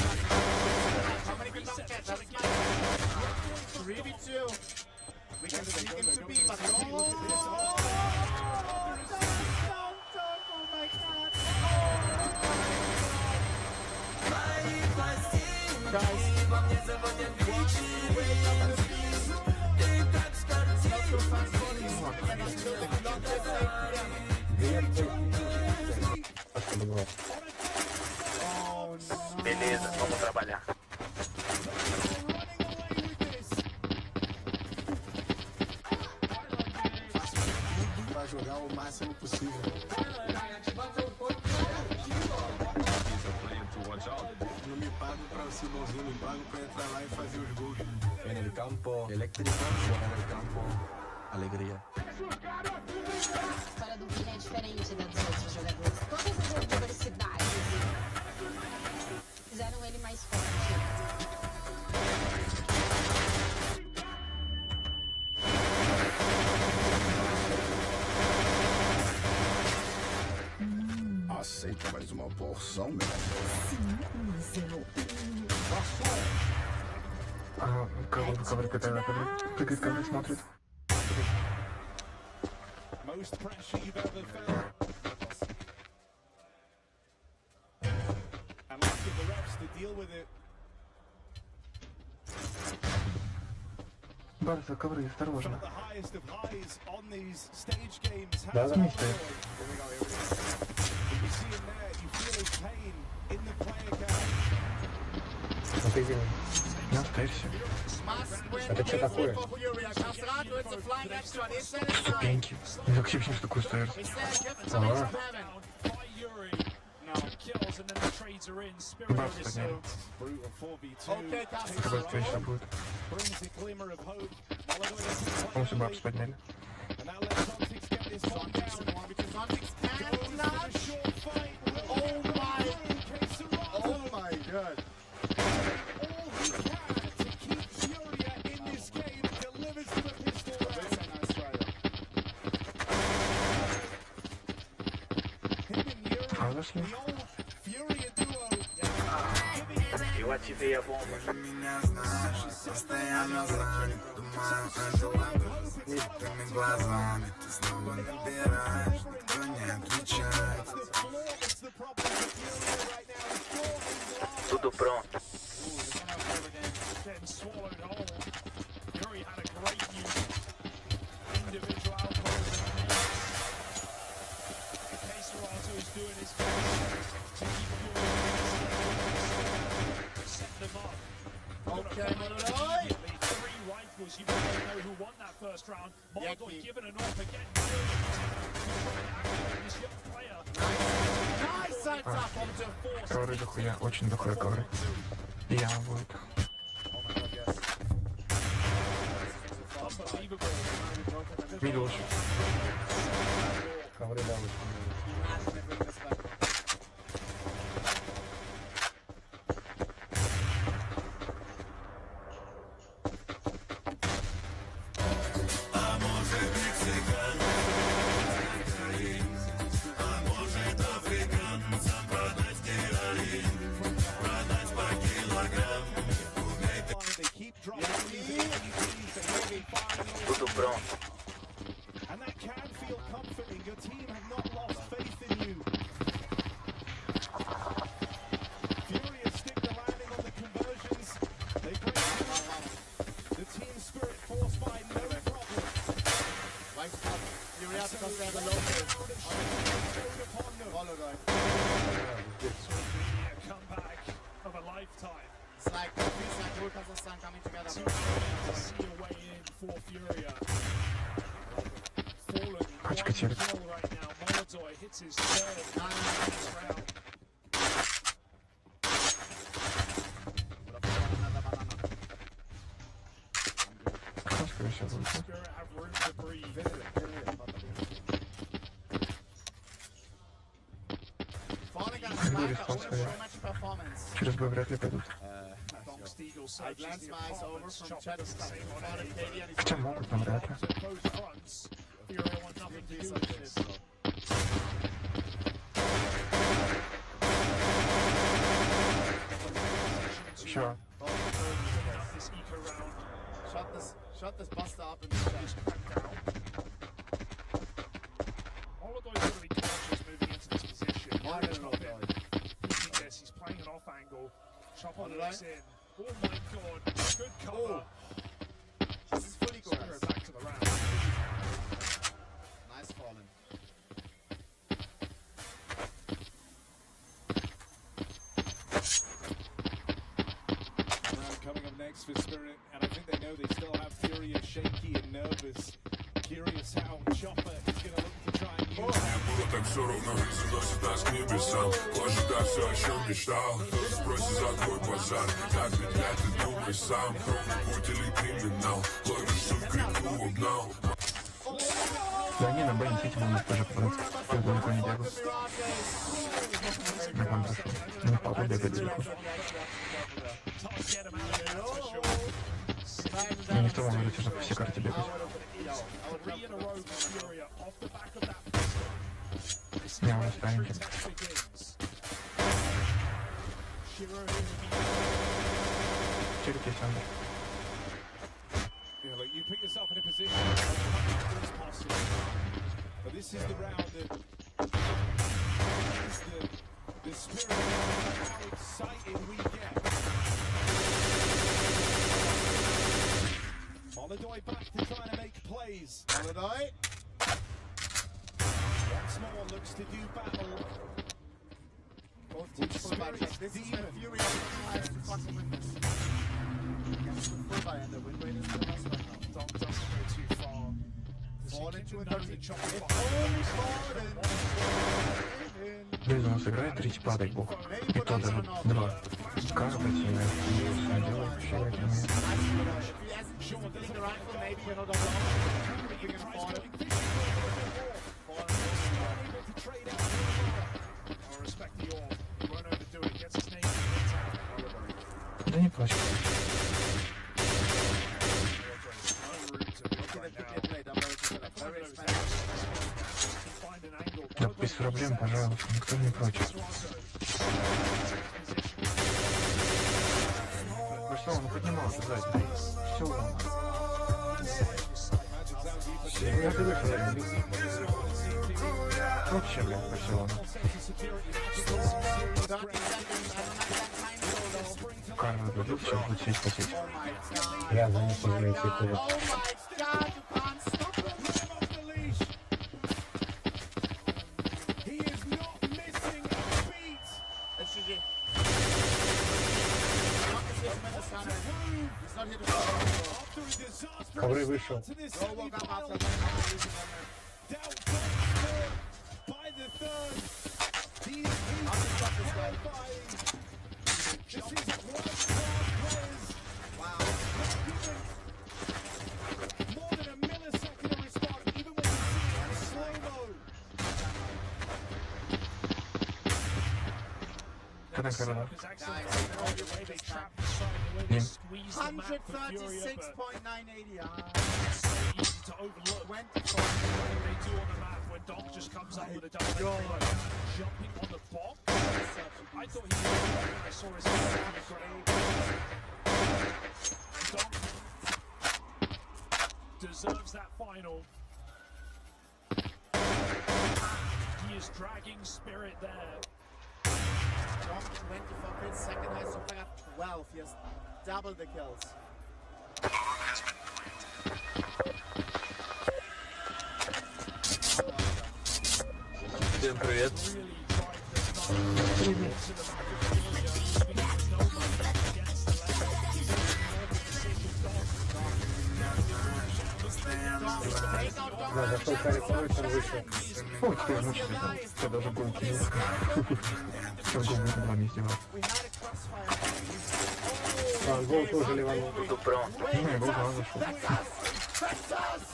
[SPEAKER 3] How many can knock that? That's nice. 3v2. We can sneak into B, but oh my god. Guys,
[SPEAKER 12] Beleza, vamos trabalhar.
[SPEAKER 2] Pra jogar o máximo possível. Não me pago pra ser bonzinho, me pago pra entrar lá e fazer os gols.
[SPEAKER 15] En el campo eléctrico, fuera del campo, alegría.
[SPEAKER 16] A história do Vini é diferente da dos outros jogadores. Todas as adversidades fizeram ele mais forte.
[SPEAKER 2] Aceita mais uma porção, meu?
[SPEAKER 14] Ковры пытается прыгать, ковры смотрит.
[SPEAKER 7] Most pressure you've ever felt. And lucky the refs to deal with it.
[SPEAKER 14] Барса, ковры,
[SPEAKER 7] Some
[SPEAKER 14] осторожно.
[SPEAKER 7] of the highest of highs on these stage games.
[SPEAKER 14] Да,
[SPEAKER 7] Has
[SPEAKER 14] заметьте.
[SPEAKER 7] You see him there, you feel his pain in the player count.
[SPEAKER 14] Вот и делай. Не оставься. Это что такое? Ступеньки. Не так вообще что такое стоит. Ага. Бабс подняли.
[SPEAKER 7] Brutal 4v2.
[SPEAKER 14] Какой встреча будет.
[SPEAKER 7] Brings a glimmer of hope.
[SPEAKER 14] Полностью бабс подняли.
[SPEAKER 7] And that lets Zontics get this one down.
[SPEAKER 3] Oh my god.
[SPEAKER 14] А, зашли.
[SPEAKER 12] Eu ativei a bomba. Tudo pronto.
[SPEAKER 3] Okay, Malloy.
[SPEAKER 11] Three rifles, you don't know who won that first round. Molotov given an off again. This young player.
[SPEAKER 3] Nice side tap onto force.
[SPEAKER 14] Ковры дохуя, очень дохуя ковры. И яма будет. Мидл еще. Ковры, да, очень.
[SPEAKER 12] Tudo pronto.
[SPEAKER 7] And that can feel comforting. Your team have not lost faith in you. Furious stick the landing on the conversions. They break the team spirit forced by no problem.
[SPEAKER 3] Like Furia because they have a low kill. Follow guy.
[SPEAKER 11] A comeback of a lifetime.
[SPEAKER 3] It's like Kazakhstan coming together.
[SPEAKER 11] To see a way in for Furia. Fallen
[SPEAKER 14] Качка терек.
[SPEAKER 11] kill right now. Molotov hits his third round.
[SPEAKER 14] Кто, скорее всего, будет?
[SPEAKER 11] Spirit have room to breathe.
[SPEAKER 3] Falling and
[SPEAKER 14] Будет
[SPEAKER 3] Smack
[SPEAKER 14] спал
[SPEAKER 3] are
[SPEAKER 14] своя.
[SPEAKER 3] so much performance.
[SPEAKER 14] Через Б вряд ли пойдут.
[SPEAKER 3] I glanced my eyes over from Chadistan.
[SPEAKER 14] Хотя могут, но вряд ли.
[SPEAKER 11] Furia want nothing to do with this.
[SPEAKER 14] Чё?
[SPEAKER 11] This eco round.
[SPEAKER 3] Shut this buster up in the chest.
[SPEAKER 11] Molotov is going to be cautious moving into this position. Furia's not been keeping this. He's playing an off angle. Chopper looks in. Oh my god. Good cover.
[SPEAKER 3] This is fully
[SPEAKER 11] Spirit
[SPEAKER 3] grass.
[SPEAKER 11] back to the round.
[SPEAKER 3] Nice falling.
[SPEAKER 7] Coming up next for Spirit, and I think they know they still have Furia shaky and nervous. Curious how Chopper is going to look to try and use that.
[SPEAKER 1] Было так все равно, заносит к небесам. Позже да, все, о чем мечтал. Кто-то спросит за твой базар. Как ведь ты думаешь сам? Кровный путь или криминал? Ловишь всю крипу, обнал.
[SPEAKER 14] Да они на Б несите будут тоже податься. Как далеко не бегут. На контрах. Ну, папа бегает далеко. Ну, никто вам говорит, что по всей карте бегать. Не, он останется. Череп есть андер.
[SPEAKER 7] Yeah, like you put yourself in a position as possible. But this is the round that is the spirit of how excited we get. Molotov back to trying to make plays.
[SPEAKER 3] Molotov.
[SPEAKER 7] Once more looks to do battle.
[SPEAKER 3] Both teams full match. This is where Fury has to fucking win this. Against the full buy and the win rate is the best right now.
[SPEAKER 11] Doesn't go too far.
[SPEAKER 3] Fallen to a 30. If only Fallen.
[SPEAKER 14] Блин, он сыграет 3 типа, дай бог. И то даже 2. Как противник? Не делает, вообще не умеет. Да не плачь. Да без проблем, пожалуйста, никто не против. поднимался сзади. Все равно. Я ты вышел, я не видел. Вообще, блин, Барселона. Карма дадут, все, будет сесть посеть. Я занесу в эти клубы. Ковры вышел. Когда корона?
[SPEAKER 3] 136.980.
[SPEAKER 11] To overlook what they do on the map when Donk just comes up with a double jumping on the box. I thought he was when I saw his hand on the ground. Donk deserves that final. He is dragging Spirit there.
[SPEAKER 3] Donk 24 kills, second highest, so far 12. He has double the kills.
[SPEAKER 15] Всем привет.
[SPEAKER 14] Да, зашел Харри Пауэлл, он вышел. Ой, теперь мучится там. Я даже гол кинул. Сейчас гол будет на месте. А, гол тоже ливанул.
[SPEAKER 12] Tudo pronto.
[SPEAKER 14] Не, гол два зашел.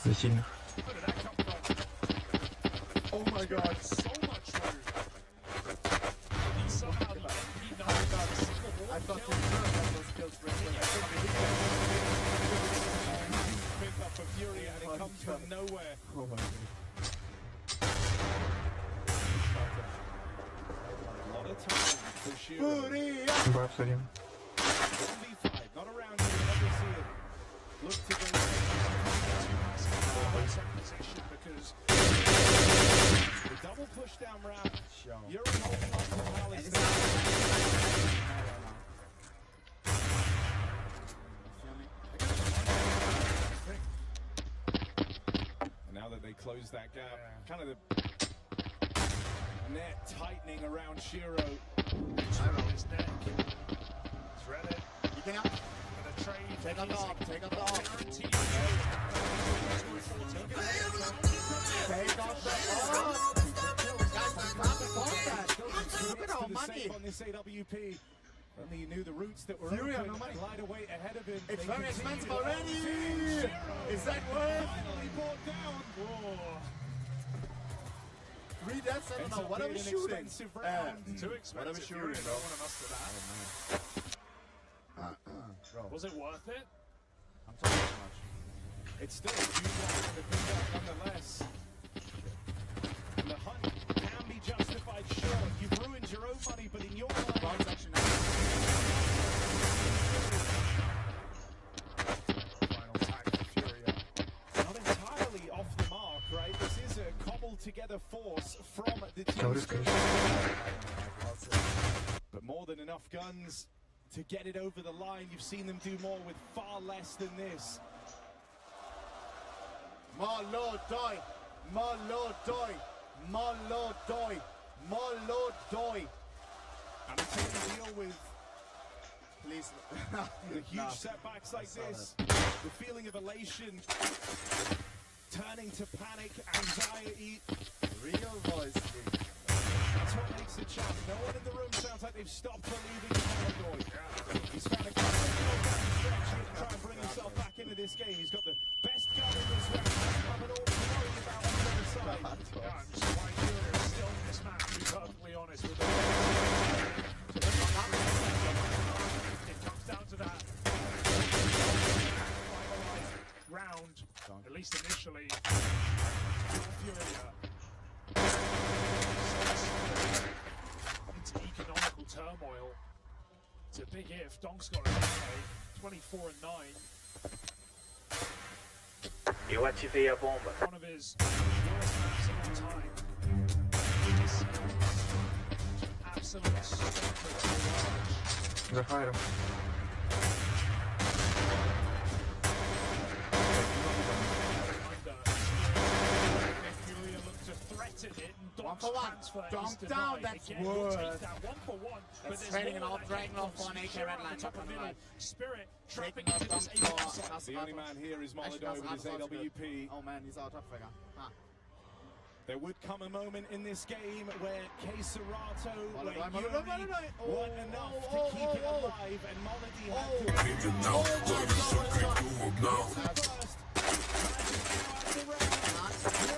[SPEAKER 14] За сильных.
[SPEAKER 3] Oh my god. So much room. I thought he had those kills for
[SPEAKER 7] Pick up a Fury and it comes from nowhere.
[SPEAKER 14] Oh my god.
[SPEAKER 7] A lot of time for Shiro.
[SPEAKER 14] Давай обсудим.
[SPEAKER 7] 1v5, not around here, never see it. Look to go because the double push down round. You're holding on to Palace there. And now that they close that gap, kind of the net tightening around Shiro.
[SPEAKER 11] His neck. He's read it.
[SPEAKER 3] You can up. Take up the arm. Take up the arm. Take off the arm. Guys, we can't afford that. Look at our money.
[SPEAKER 7] On this AWP. If only you knew the routes that were
[SPEAKER 3] Fury
[SPEAKER 7] open,
[SPEAKER 3] on the money.
[SPEAKER 7] light away ahead of him.
[SPEAKER 3] It's
[SPEAKER 7] They
[SPEAKER 3] very
[SPEAKER 7] continue
[SPEAKER 3] expensive
[SPEAKER 7] to
[SPEAKER 3] already.
[SPEAKER 7] Shiro
[SPEAKER 3] Is that worth?
[SPEAKER 7] finally brought down.
[SPEAKER 11] Whoa.
[SPEAKER 3] 3 deaths, I don't know. What are we shooting?
[SPEAKER 11] Too
[SPEAKER 3] What are we
[SPEAKER 11] expensive.
[SPEAKER 3] shooting,
[SPEAKER 11] Fury,
[SPEAKER 3] bro?
[SPEAKER 11] no one of us to that.
[SPEAKER 3] Bro,
[SPEAKER 11] Was it worth it?
[SPEAKER 3] I'm talking too much.
[SPEAKER 7] It's still a huge one for the pickup nonetheless. And the hunt can be justified, sure. You've ruined your own money, but in your mind...
[SPEAKER 3] Bronze actually not.
[SPEAKER 11] Final tag for Furia.
[SPEAKER 7] Not entirely off the mark, right? This is a cobbled together force from the
[SPEAKER 14] Ковры,
[SPEAKER 7] team.
[SPEAKER 14] скорее.
[SPEAKER 7] But more than enough guns to get it over the line. You've seen them do more with far less than this.
[SPEAKER 3] Molodoi, Molodoi, Molodoi, Molodoi.
[SPEAKER 7] And until you deal with
[SPEAKER 3] Please.
[SPEAKER 7] the huge
[SPEAKER 3] Nah.
[SPEAKER 7] setbacks like
[SPEAKER 3] saw
[SPEAKER 7] this, the feeling of elation turning to panic, anxiety.
[SPEAKER 3] Real voice, dude.
[SPEAKER 7] That's what makes it champ. No one in the room sounds like they've stopped believing in Molodoi. He's found a good stretch here to try and bring himself back into this game. He's got the best gun in this round. Have it all to worry about on the other side.
[SPEAKER 11] Yeah, I'm surprised Furia is still in this match, to be perfectly honest with you. It comes down to that round, at least initially, for Furia. Into economical turmoil. It's a big if. Donk's got it. 24 and 9.
[SPEAKER 12] Eu ativei a bomba.
[SPEAKER 11] One of his worst maps of all time. Absolute
[SPEAKER 14] За хайром.
[SPEAKER 3] One for one. Donk down, that's worse. It's training an off dragon off on AK Redline. Top of the line.
[SPEAKER 11] Spirit
[SPEAKER 3] trapping into this AWP.
[SPEAKER 7] The only man here is Molodoi with his AWP.
[SPEAKER 3] Oh man, he's our top figure. Huh.
[SPEAKER 7] There would come a moment in this game where K-Serato, where Yuri won enough to keep it alive, and Molody had to...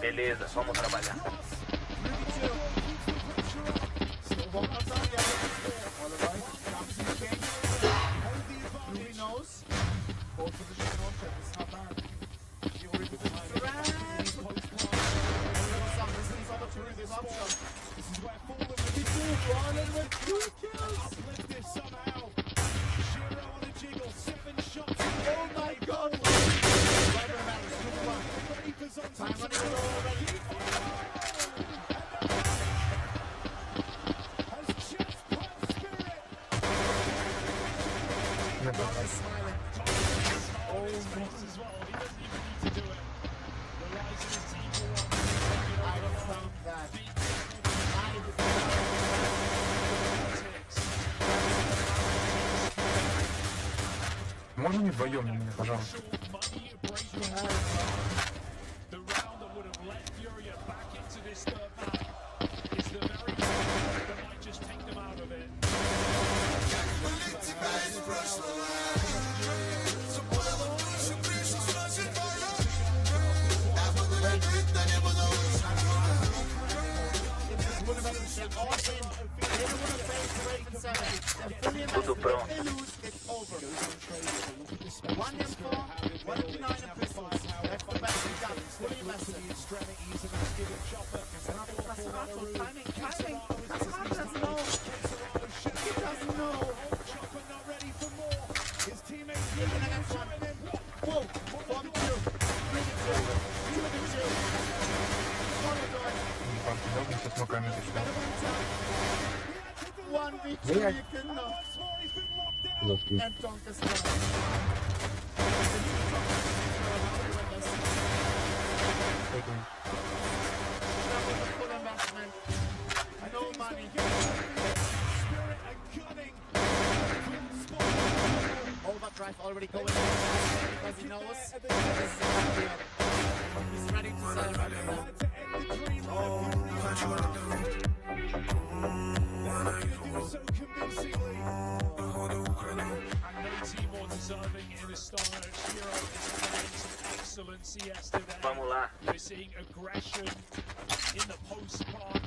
[SPEAKER 12] Beleza, vamos trabalhar.
[SPEAKER 3] Ruby knows. Both positions on check. It's not bad. Yuri with the this is where Fallen will be Fallen with 2 kills.
[SPEAKER 7] Uplift this somehow. Shiro on a jiggle, 7 shots.
[SPEAKER 3] Oh my god. Time running low already.
[SPEAKER 7] Has just put Spirit.
[SPEAKER 3] Dom is smiling.
[SPEAKER 11] Oh my. As well. He doesn't even need to do it. Relies on his team for one.
[SPEAKER 3] I found that.
[SPEAKER 14] Можно не вдвоем на меня, пожалуйста?
[SPEAKER 12] Tudo pronto.
[SPEAKER 3] One victory, you cannot. And Donk is down. Full investment. No money. Overdrive already going because he knows this is a deal. He's ready to celebrate that.
[SPEAKER 11] So convincingly. And no team more deserving in the style. Shiro is playing some excellent CS today.
[SPEAKER 12] Vamos lá.
[SPEAKER 11] We're seeing aggression in the post part.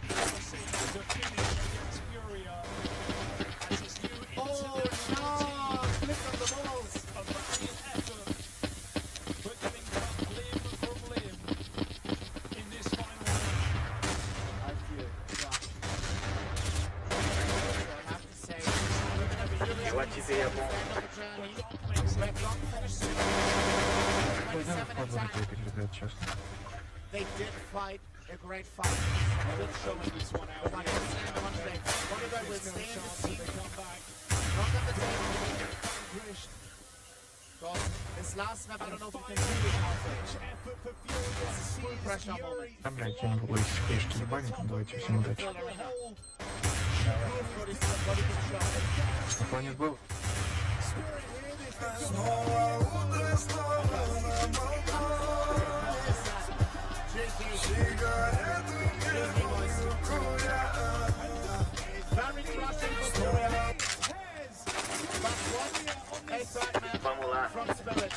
[SPEAKER 11] We're seeing the finish against Furia as his new international team.
[SPEAKER 3] Flip on the balls.
[SPEAKER 11] A valiant effort, but getting cut limb from limb in this final round.
[SPEAKER 3] I feel
[SPEAKER 12] Eu ativei a bomba.
[SPEAKER 3] They did fight a great fight. Good showing this one out. But Molodoi will stay in the team. Not at the table. Because this last map, I don't know if you can see it out there. Full pressure moment.
[SPEAKER 14] Да, блядь, я не могу из спешки ебанить, давайте всем удачи. Планет был.
[SPEAKER 12] Vamos lá.
[SPEAKER 3] From Spirit.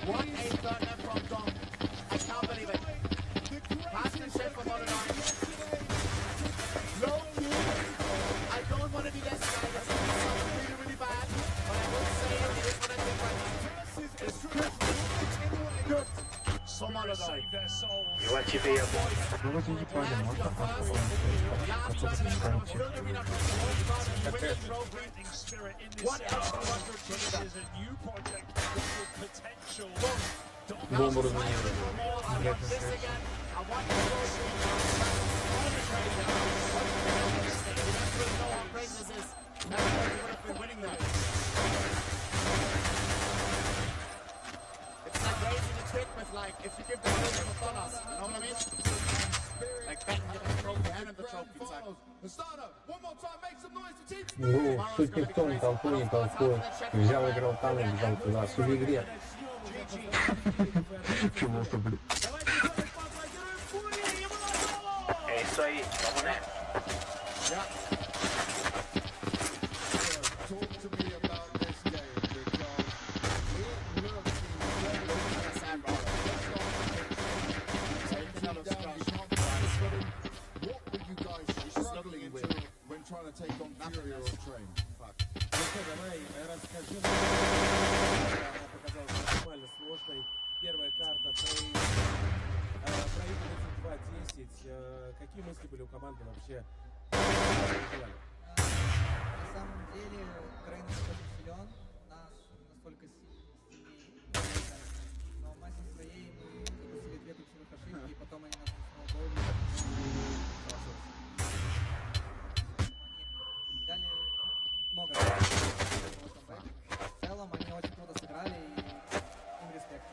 [SPEAKER 3] What a third man from Donk. I can't believe it. Pass and set for Molodoi. Low move. I don't want to be less guy. That's going to sound really, really bad. But I will say it is what I think right now. It's good. Good. For Molodoi.
[SPEAKER 11] Save their souls.
[SPEAKER 12] Eu Eu ativei a bomba.
[SPEAKER 14] Выводи ебали, можно просто как запускаете.
[SPEAKER 11] Бомбу
[SPEAKER 14] разминировали. Блядь,
[SPEAKER 3] It's like raising a trick with like, if you give the $1 million, you know what I mean? Like betting you the trophy and the trophy. It's like,
[SPEAKER 17] Ну, суть не в том, толкуй, не толкуй. Взял, играл там и бежал туда. Суть в игре.
[SPEAKER 14] Чего-то, блин.
[SPEAKER 12] É isso aí, vamos nessa.
[SPEAKER 2] Trying to take on Fury or Train.
[SPEAKER 18] Давай расскажи нам, она показалась максимально сложной. Первая карта проигрывает 2-10. Какие мысли были у команды вообще?
[SPEAKER 19] На самом деле, Крейн настолько силен, нас настолько сильнее, но в массе своей мы допустили две ключевых ошибки, и потом они нас снова дали много. В целом они очень круто сыграли, и им респект.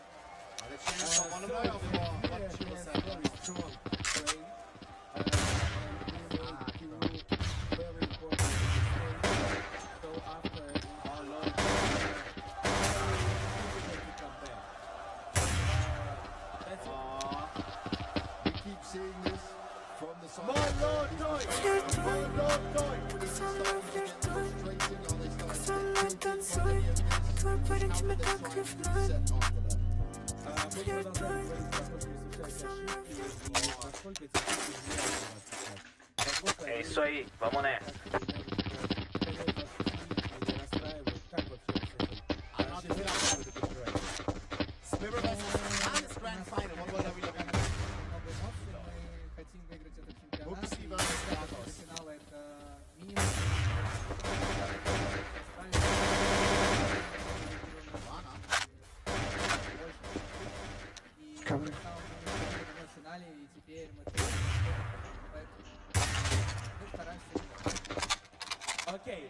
[SPEAKER 12] É isso aí, vamos nessa.
[SPEAKER 19] Хотим выиграть этот чемпионат. До финала это минимум. В финале, и теперь мы
[SPEAKER 18] Okay,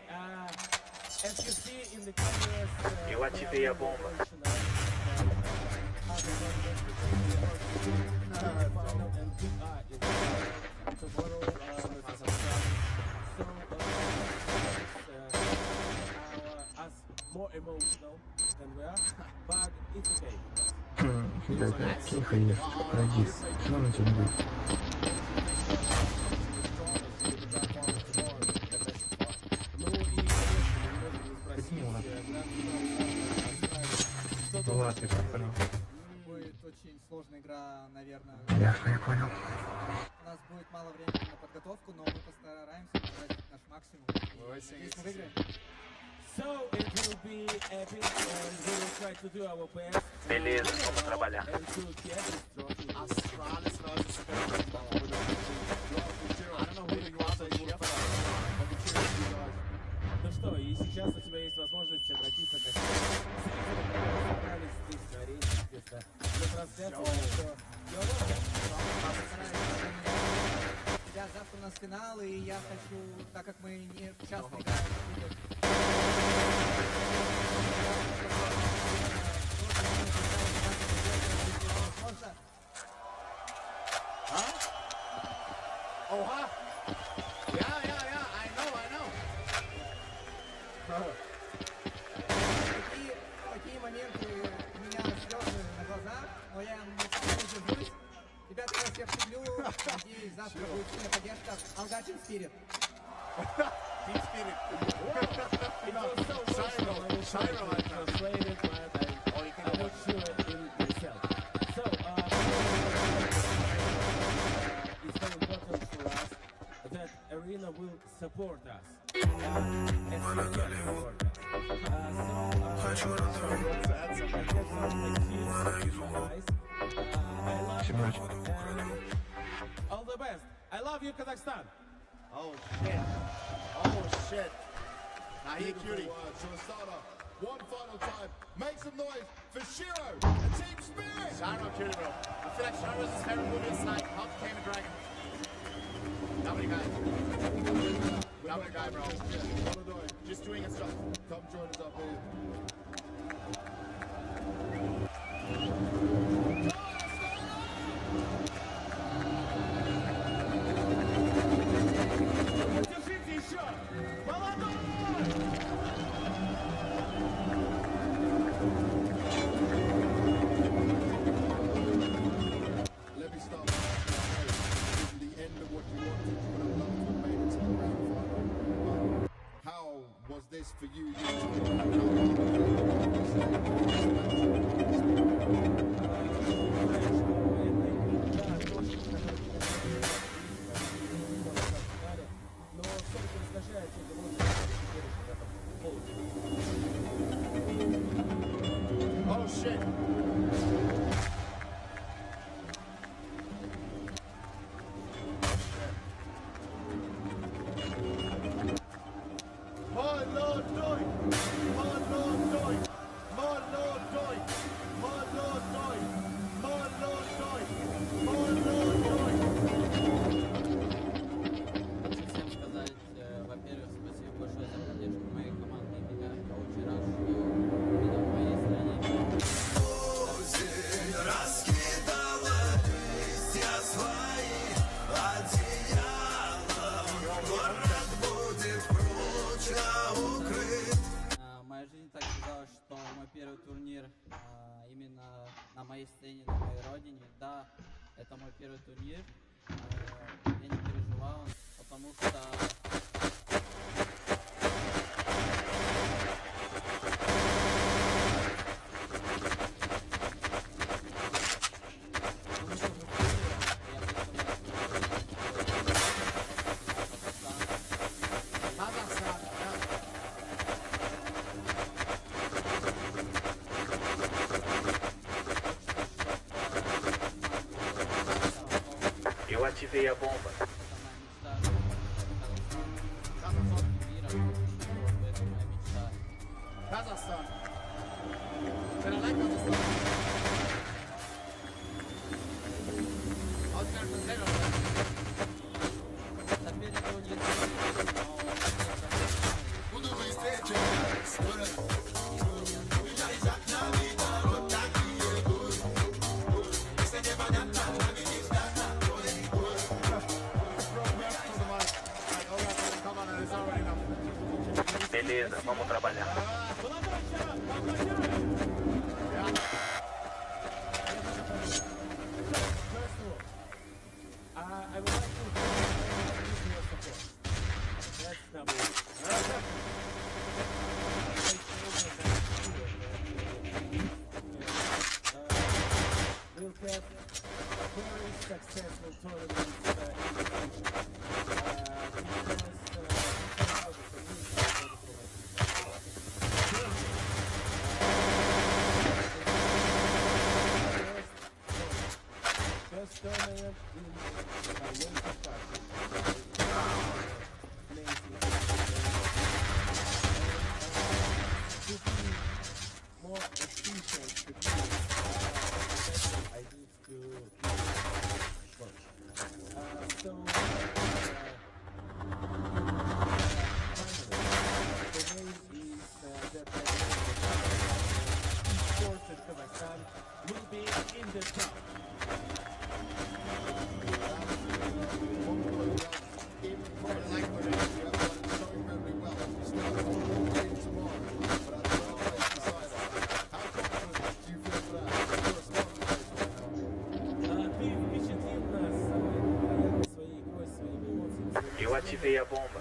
[SPEAKER 18] as you see in the cameras,
[SPEAKER 12] Eu ativei a bomba.
[SPEAKER 18] More emotional than we are, but it's okay.
[SPEAKER 14] Тихо ешь, родись. Что на тебя будет? Ну ладно, я понял.
[SPEAKER 19] Будет очень сложная игра, наверное.
[SPEAKER 14] Ясно, я понял.
[SPEAKER 19] У нас будет мало времени на подготовку, но мы постараемся показать наш максимум. Надеюсь, мы выиграем.
[SPEAKER 18] So it will be epic and we will try to do our best.
[SPEAKER 12] Beleza, vamos trabalhar.
[SPEAKER 18] Ну что, и сейчас у тебя есть возможность обратиться к собрались здесь на арене, естественно, для трансляции.
[SPEAKER 19] Ребят, завтра у нас финал, и я хочу, так как мы не часто играем в играх,
[SPEAKER 3] Oh, huh? Yeah, I know.
[SPEAKER 19] Такие моменты у меня слезы на глазах, но я не держусь. Ребята, я всех люблю. Надеюсь, завтра будет сильная поддержка. Алга Team Spirit.
[SPEAKER 3] Team Spirit. Shiro, I translated, but I'm not sure in myself.
[SPEAKER 18] So, it's very important for us that Arena will support us. All the best. I love you, Kazakhstan.
[SPEAKER 3] Oh shit. Oh shit. Now he cutie.
[SPEAKER 2] One final time. Make some noise for Shiro and Team Spirit.
[SPEAKER 3] Shiro cutie, bro. I feel like Shiro is his favorite movie this night. How to Tame a Dragon. Lovely guy. Lovely guy, bro. Just doing his stuff.
[SPEAKER 2] Come join us up here.
[SPEAKER 18] Держите еще! Молодой!
[SPEAKER 2] Let me start with the end of what you wanted. You would have loved to have made it to the grand final. How was this for you?
[SPEAKER 18] Но все-таки раздражает эти эмоции, в этом полуфинале.
[SPEAKER 3] Oh shit. My Lord Doink! My Lord Doink! My Lord Doink! My Lord Doink! My Lord Doink! My Lord Doink!
[SPEAKER 19] Хочу всем сказать, во-первых, спасибо большое за поддержку моей команды и меня. Я очень рад, что меня в моей стране.
[SPEAKER 13] Осень раскидала листья свои одеялом. Город будет прочно укрыт.
[SPEAKER 19] Моя жизнь так казалась, что мой первый турнир именно на моей сцене, на моей родине. Да, это мой первый турнир. Я не переживал, потому что
[SPEAKER 12] Eu ativei a bomba.
[SPEAKER 3] Kazakhstan. Can I like Kazakhstan? How's that for zero?
[SPEAKER 13] Буду быстрее, скоро. Если непонятно,
[SPEAKER 12] Beleza, vamos trabalhar.
[SPEAKER 18] I would like to give you your support. That's number we'll get very successful tournaments first tournament in my local party. To be more efficient, to be I need to work. So finally, the name is that sports in Kazakhstan will be in the top.
[SPEAKER 12] Eu ativei a bomba.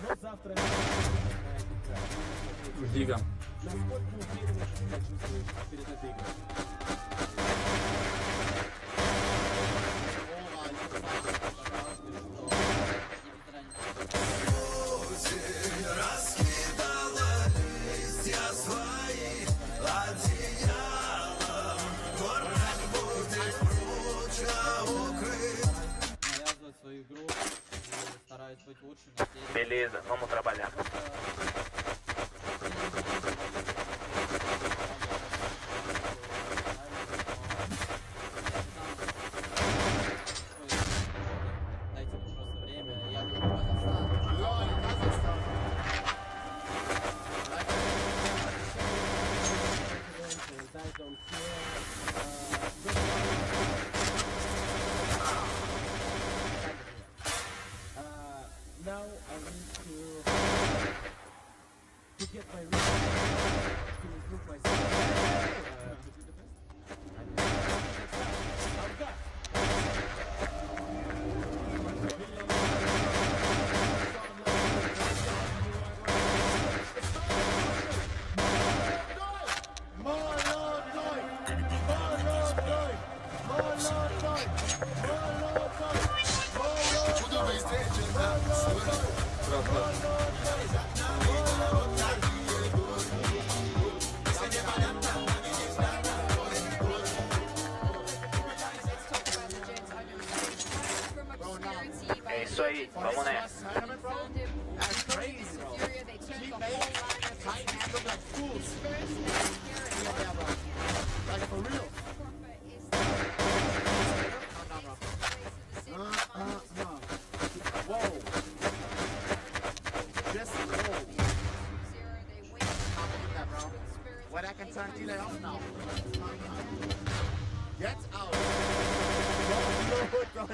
[SPEAKER 18] Diga. Насколько уверенно ты себя чувствуешь перед этой игрой?
[SPEAKER 13] Осень раскидала листья свои одеялом. Город будет прочно укрыт.
[SPEAKER 3] fools. Yeah, bro. Like, for real. Whoa. Just whoa. That, bro. What I can turn delay off now. Get out. No. I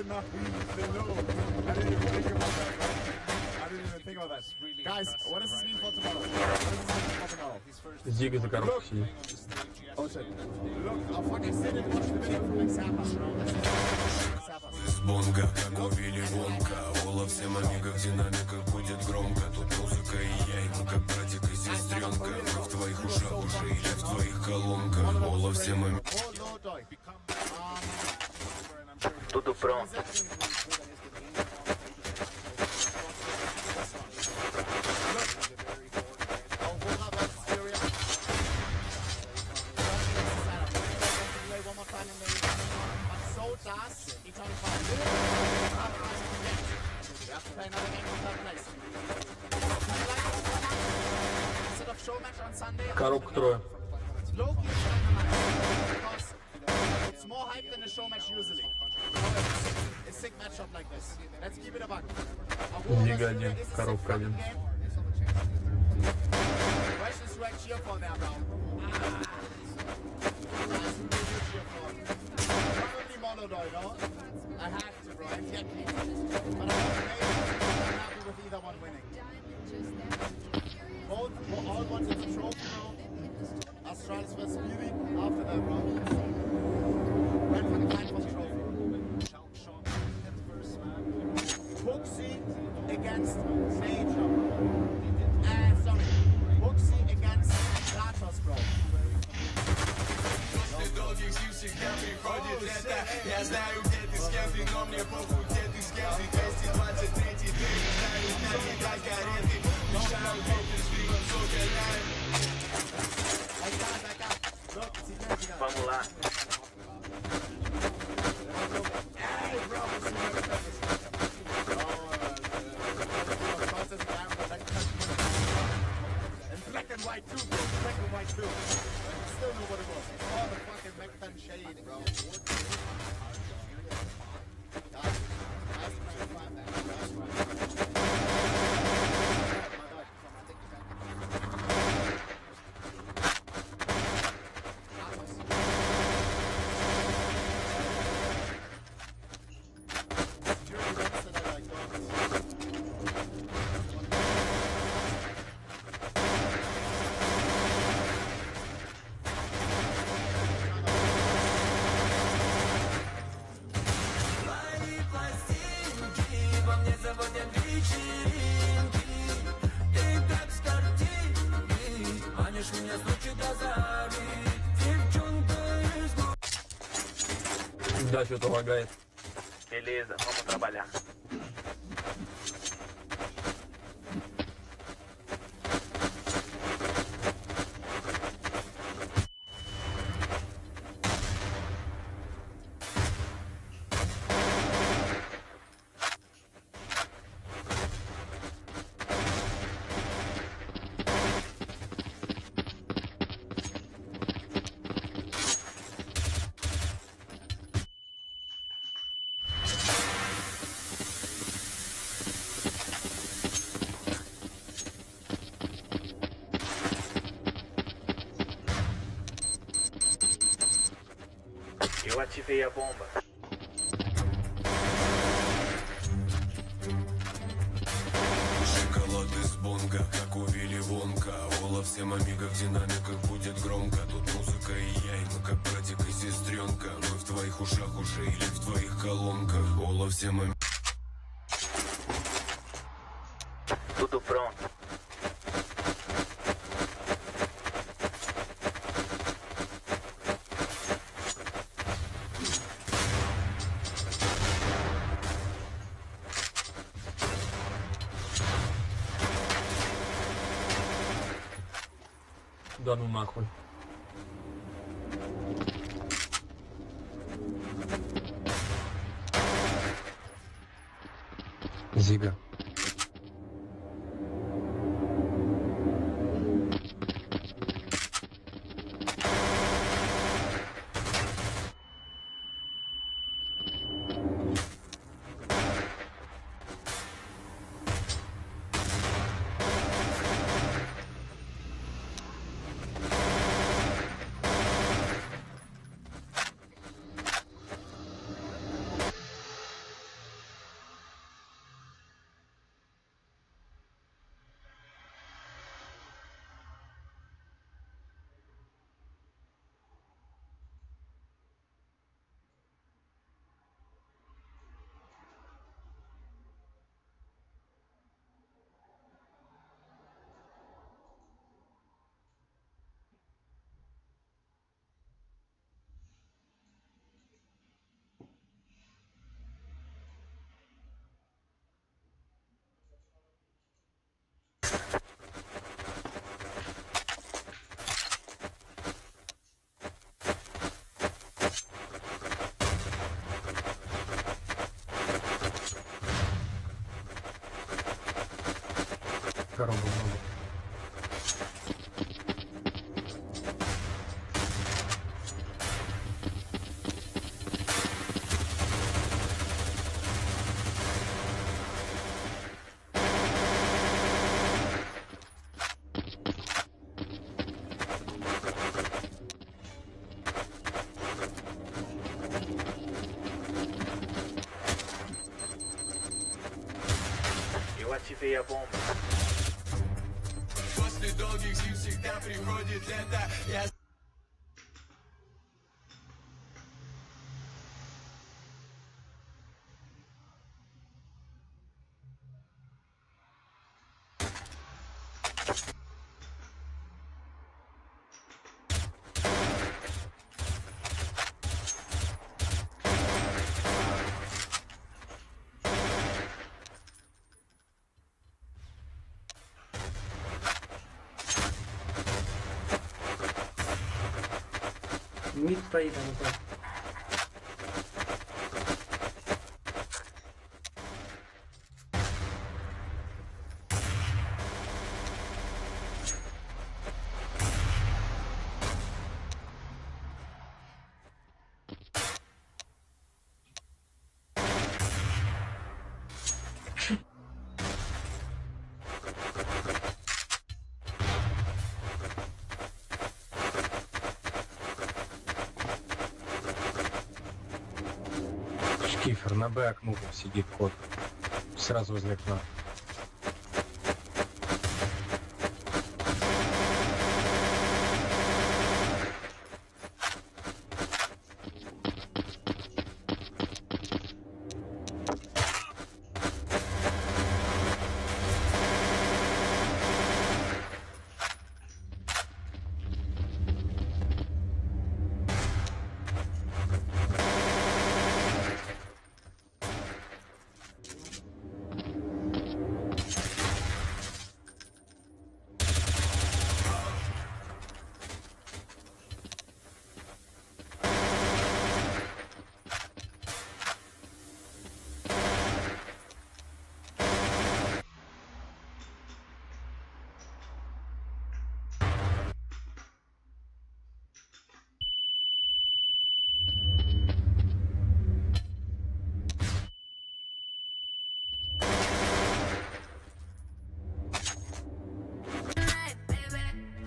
[SPEAKER 3] didn't even think about that, bro. I didn't even think about that. Guys, what does this mean for tomorrow? What does this mean for tomorrow?
[SPEAKER 17] Зига за коробку сидит.
[SPEAKER 3] Oh shit. Look, oh fuck, I still didn't watch the video from Exapas, bro.
[SPEAKER 13] Бонга, как у Вилли Вонка. Ола всем амиго в динамиках будет громко. Тут музыка и я, мы как братик и сестренка. Мы в твоих ушах уже или в твоих колонках. Ола всем амиго.
[SPEAKER 12] Tudo pronto.
[SPEAKER 17] Коробка трое.
[SPEAKER 3] It's more hype than a show match usually. It's a sick matchup like this. Let's keep it a buck.
[SPEAKER 17] Зига 1, коробка 1.
[SPEAKER 3] Questions who I cheer for there, bro. Probably Monodoi, no? I have to, bro. I'm happy. But I'm happy with either one winning. Both, all wanted the trophy, bro. Astralis vs Beauty after that, bro. Went for the fight for the trophy. Booksy against Major. Sorry. Booksy against Kratos, bro.
[SPEAKER 13] После долгих сил всегда приходит лето. Я знаю, где ты с кем ты, но мне похуй, где ты с кем ты. 223-й ты ставишь на тебя кареты. Мешаю ветер с криком соколяем.
[SPEAKER 12] Vamos lá.
[SPEAKER 3] Black and white too, bro. Black and white too. Still know what it was. It's all the fucking Mexican shade, bro.
[SPEAKER 17] Да, что-то лагает.
[SPEAKER 12] Beleza, vamos trabalhar. Eu ativei a bomba.
[SPEAKER 13] Шоколад из бонга, как у Вилли Вонка. Ола всем амиго в динамиках будет громко. Тут музыка и я, и мы как братик и сестренка. Мы в твоих ушах уже или в твоих колонках. Ола всем амиго.
[SPEAKER 12] Tudo pronto.
[SPEAKER 17] Да ну нахуй. Зига.
[SPEAKER 12] ativei a bomba.
[SPEAKER 13] После долгих зим всегда приходит лето. Я
[SPEAKER 17] Мид стоит, Антон. Кифер на Б окну сидит кот. Сразу возле окна.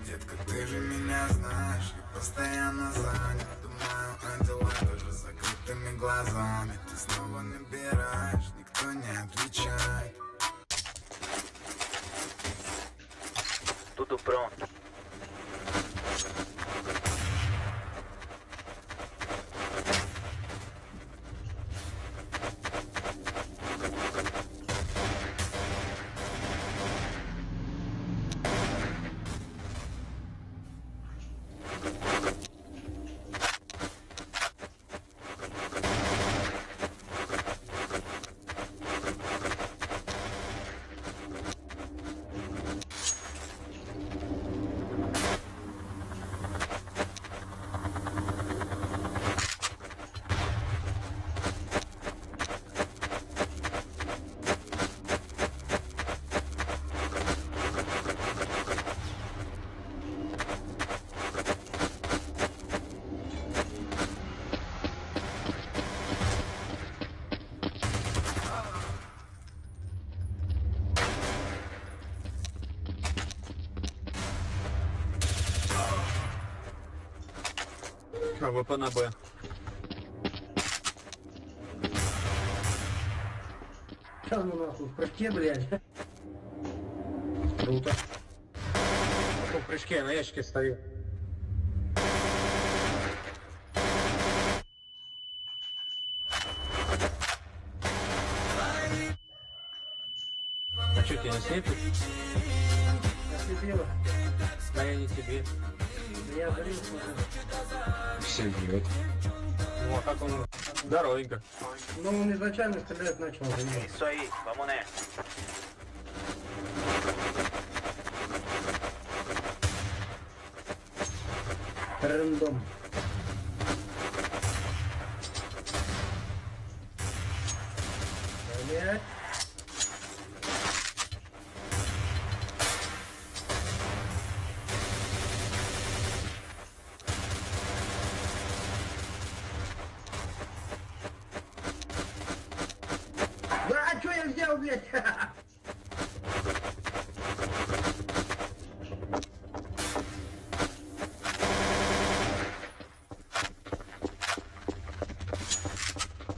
[SPEAKER 13] Детка, ты же меня знаешь, я постоянно занят. Думаю о делах даже с закрытыми глазами. Ты снова набираешь, никто не отвечает.
[SPEAKER 12] Tudo pronto.
[SPEAKER 17] АВП на Б. Сейчас ну нахуй, в прыжке, блядь. Круто. В прыжке я на ящике стою. А что, тебя не слепит? Ослепило. А я не тебе. Я говорил, все бьет. Ну а как он? Здоровенько. Ну он изначально стрелять начал.
[SPEAKER 12] Isso aí, vamos nessa.
[SPEAKER 17] Рандом. Блять. А что я взял, блядь?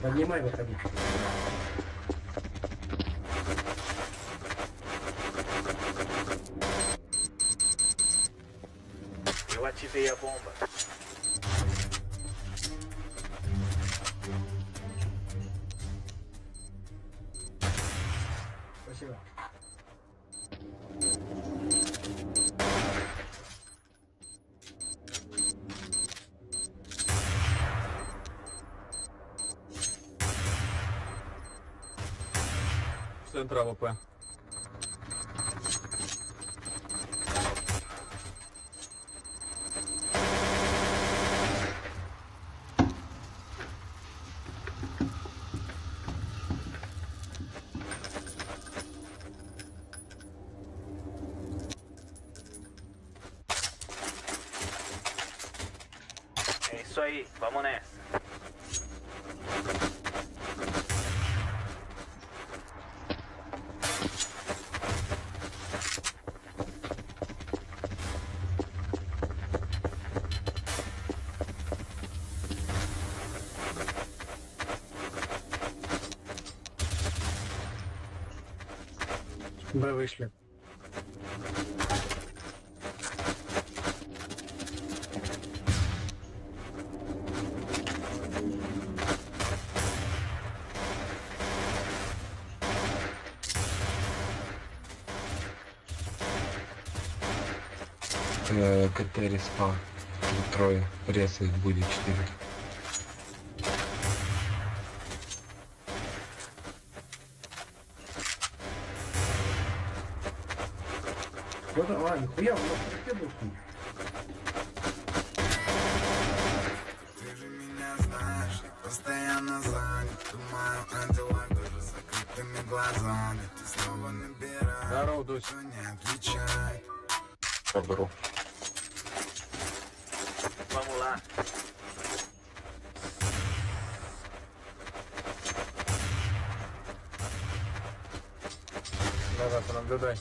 [SPEAKER 17] Поднимай, выходи.
[SPEAKER 12] Eu ativei a bomba.
[SPEAKER 17] Спасибо. Центр АВП.
[SPEAKER 12] É isso aí, vamos nessa.
[SPEAKER 17] Б вышли.
[SPEAKER 15] КТ респа. Трое. Ресает будет 4.
[SPEAKER 17] Вот, нихуя, он нас преследует.
[SPEAKER 13] Ты же меня знаешь, я постоянно занят. Думаю о делах даже с закрытыми глазами. Ты снова набираешь,
[SPEAKER 17] Здорово, Дусь.
[SPEAKER 13] но не отвечай.
[SPEAKER 15] Проберу.
[SPEAKER 12] Vamos lá.
[SPEAKER 17] Давай, понаблюдай.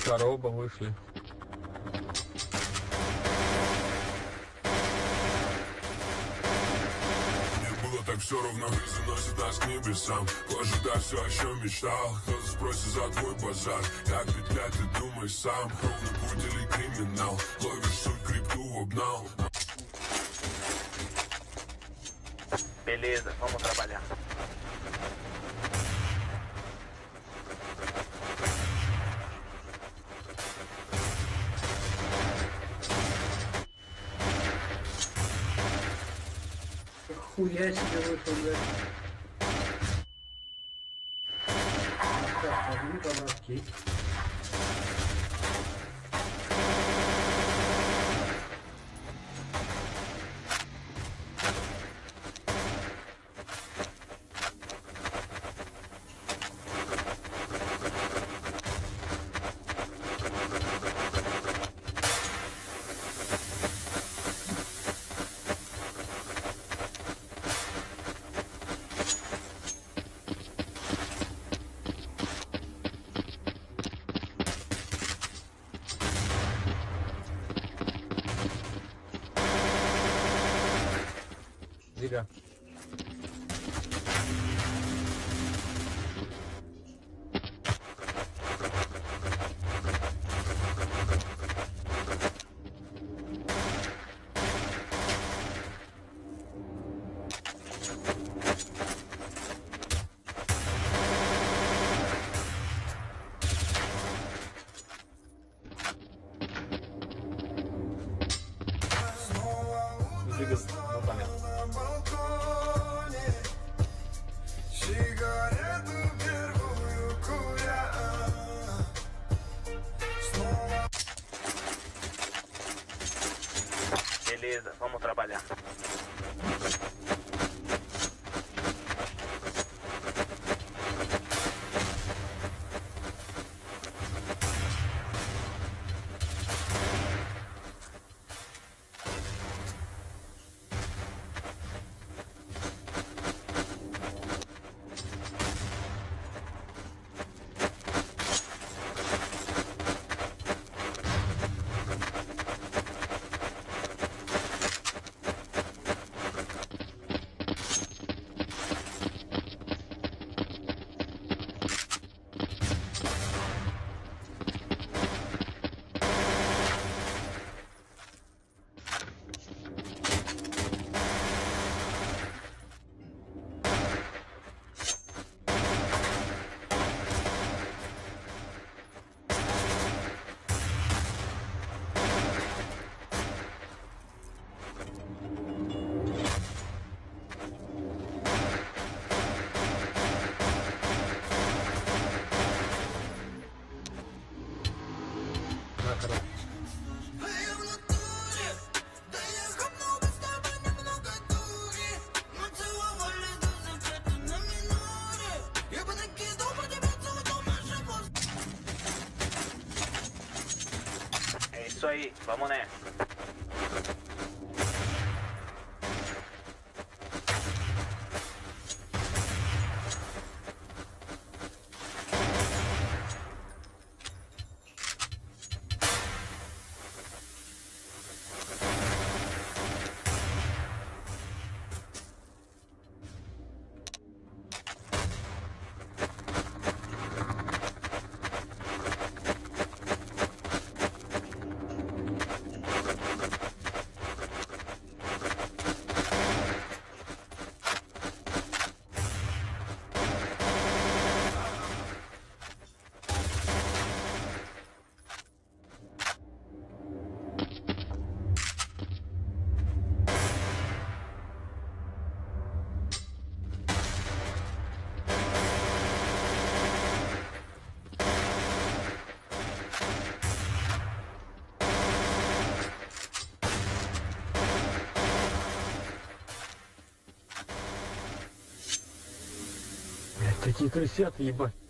[SPEAKER 17] Здорово, вышли.
[SPEAKER 1] Мне было так все равно, заносит нас к небесам. Ожидай все, о чем мечтал. Кто-то спросит за твой базар. Как петля, ты думаешь сам. Ровный путь или криминал. Ловишь суть, крипту обнал.
[SPEAKER 12] Beleza, vamos trabalhar.
[SPEAKER 17] Хуя себе вышел, блядь. Так, возьми подраски. Дига. Дига, ну понятно.
[SPEAKER 12] Beleza, vamos trabalhar. isso aí, vamos nessa.
[SPEAKER 17] Такие крысята, ебать.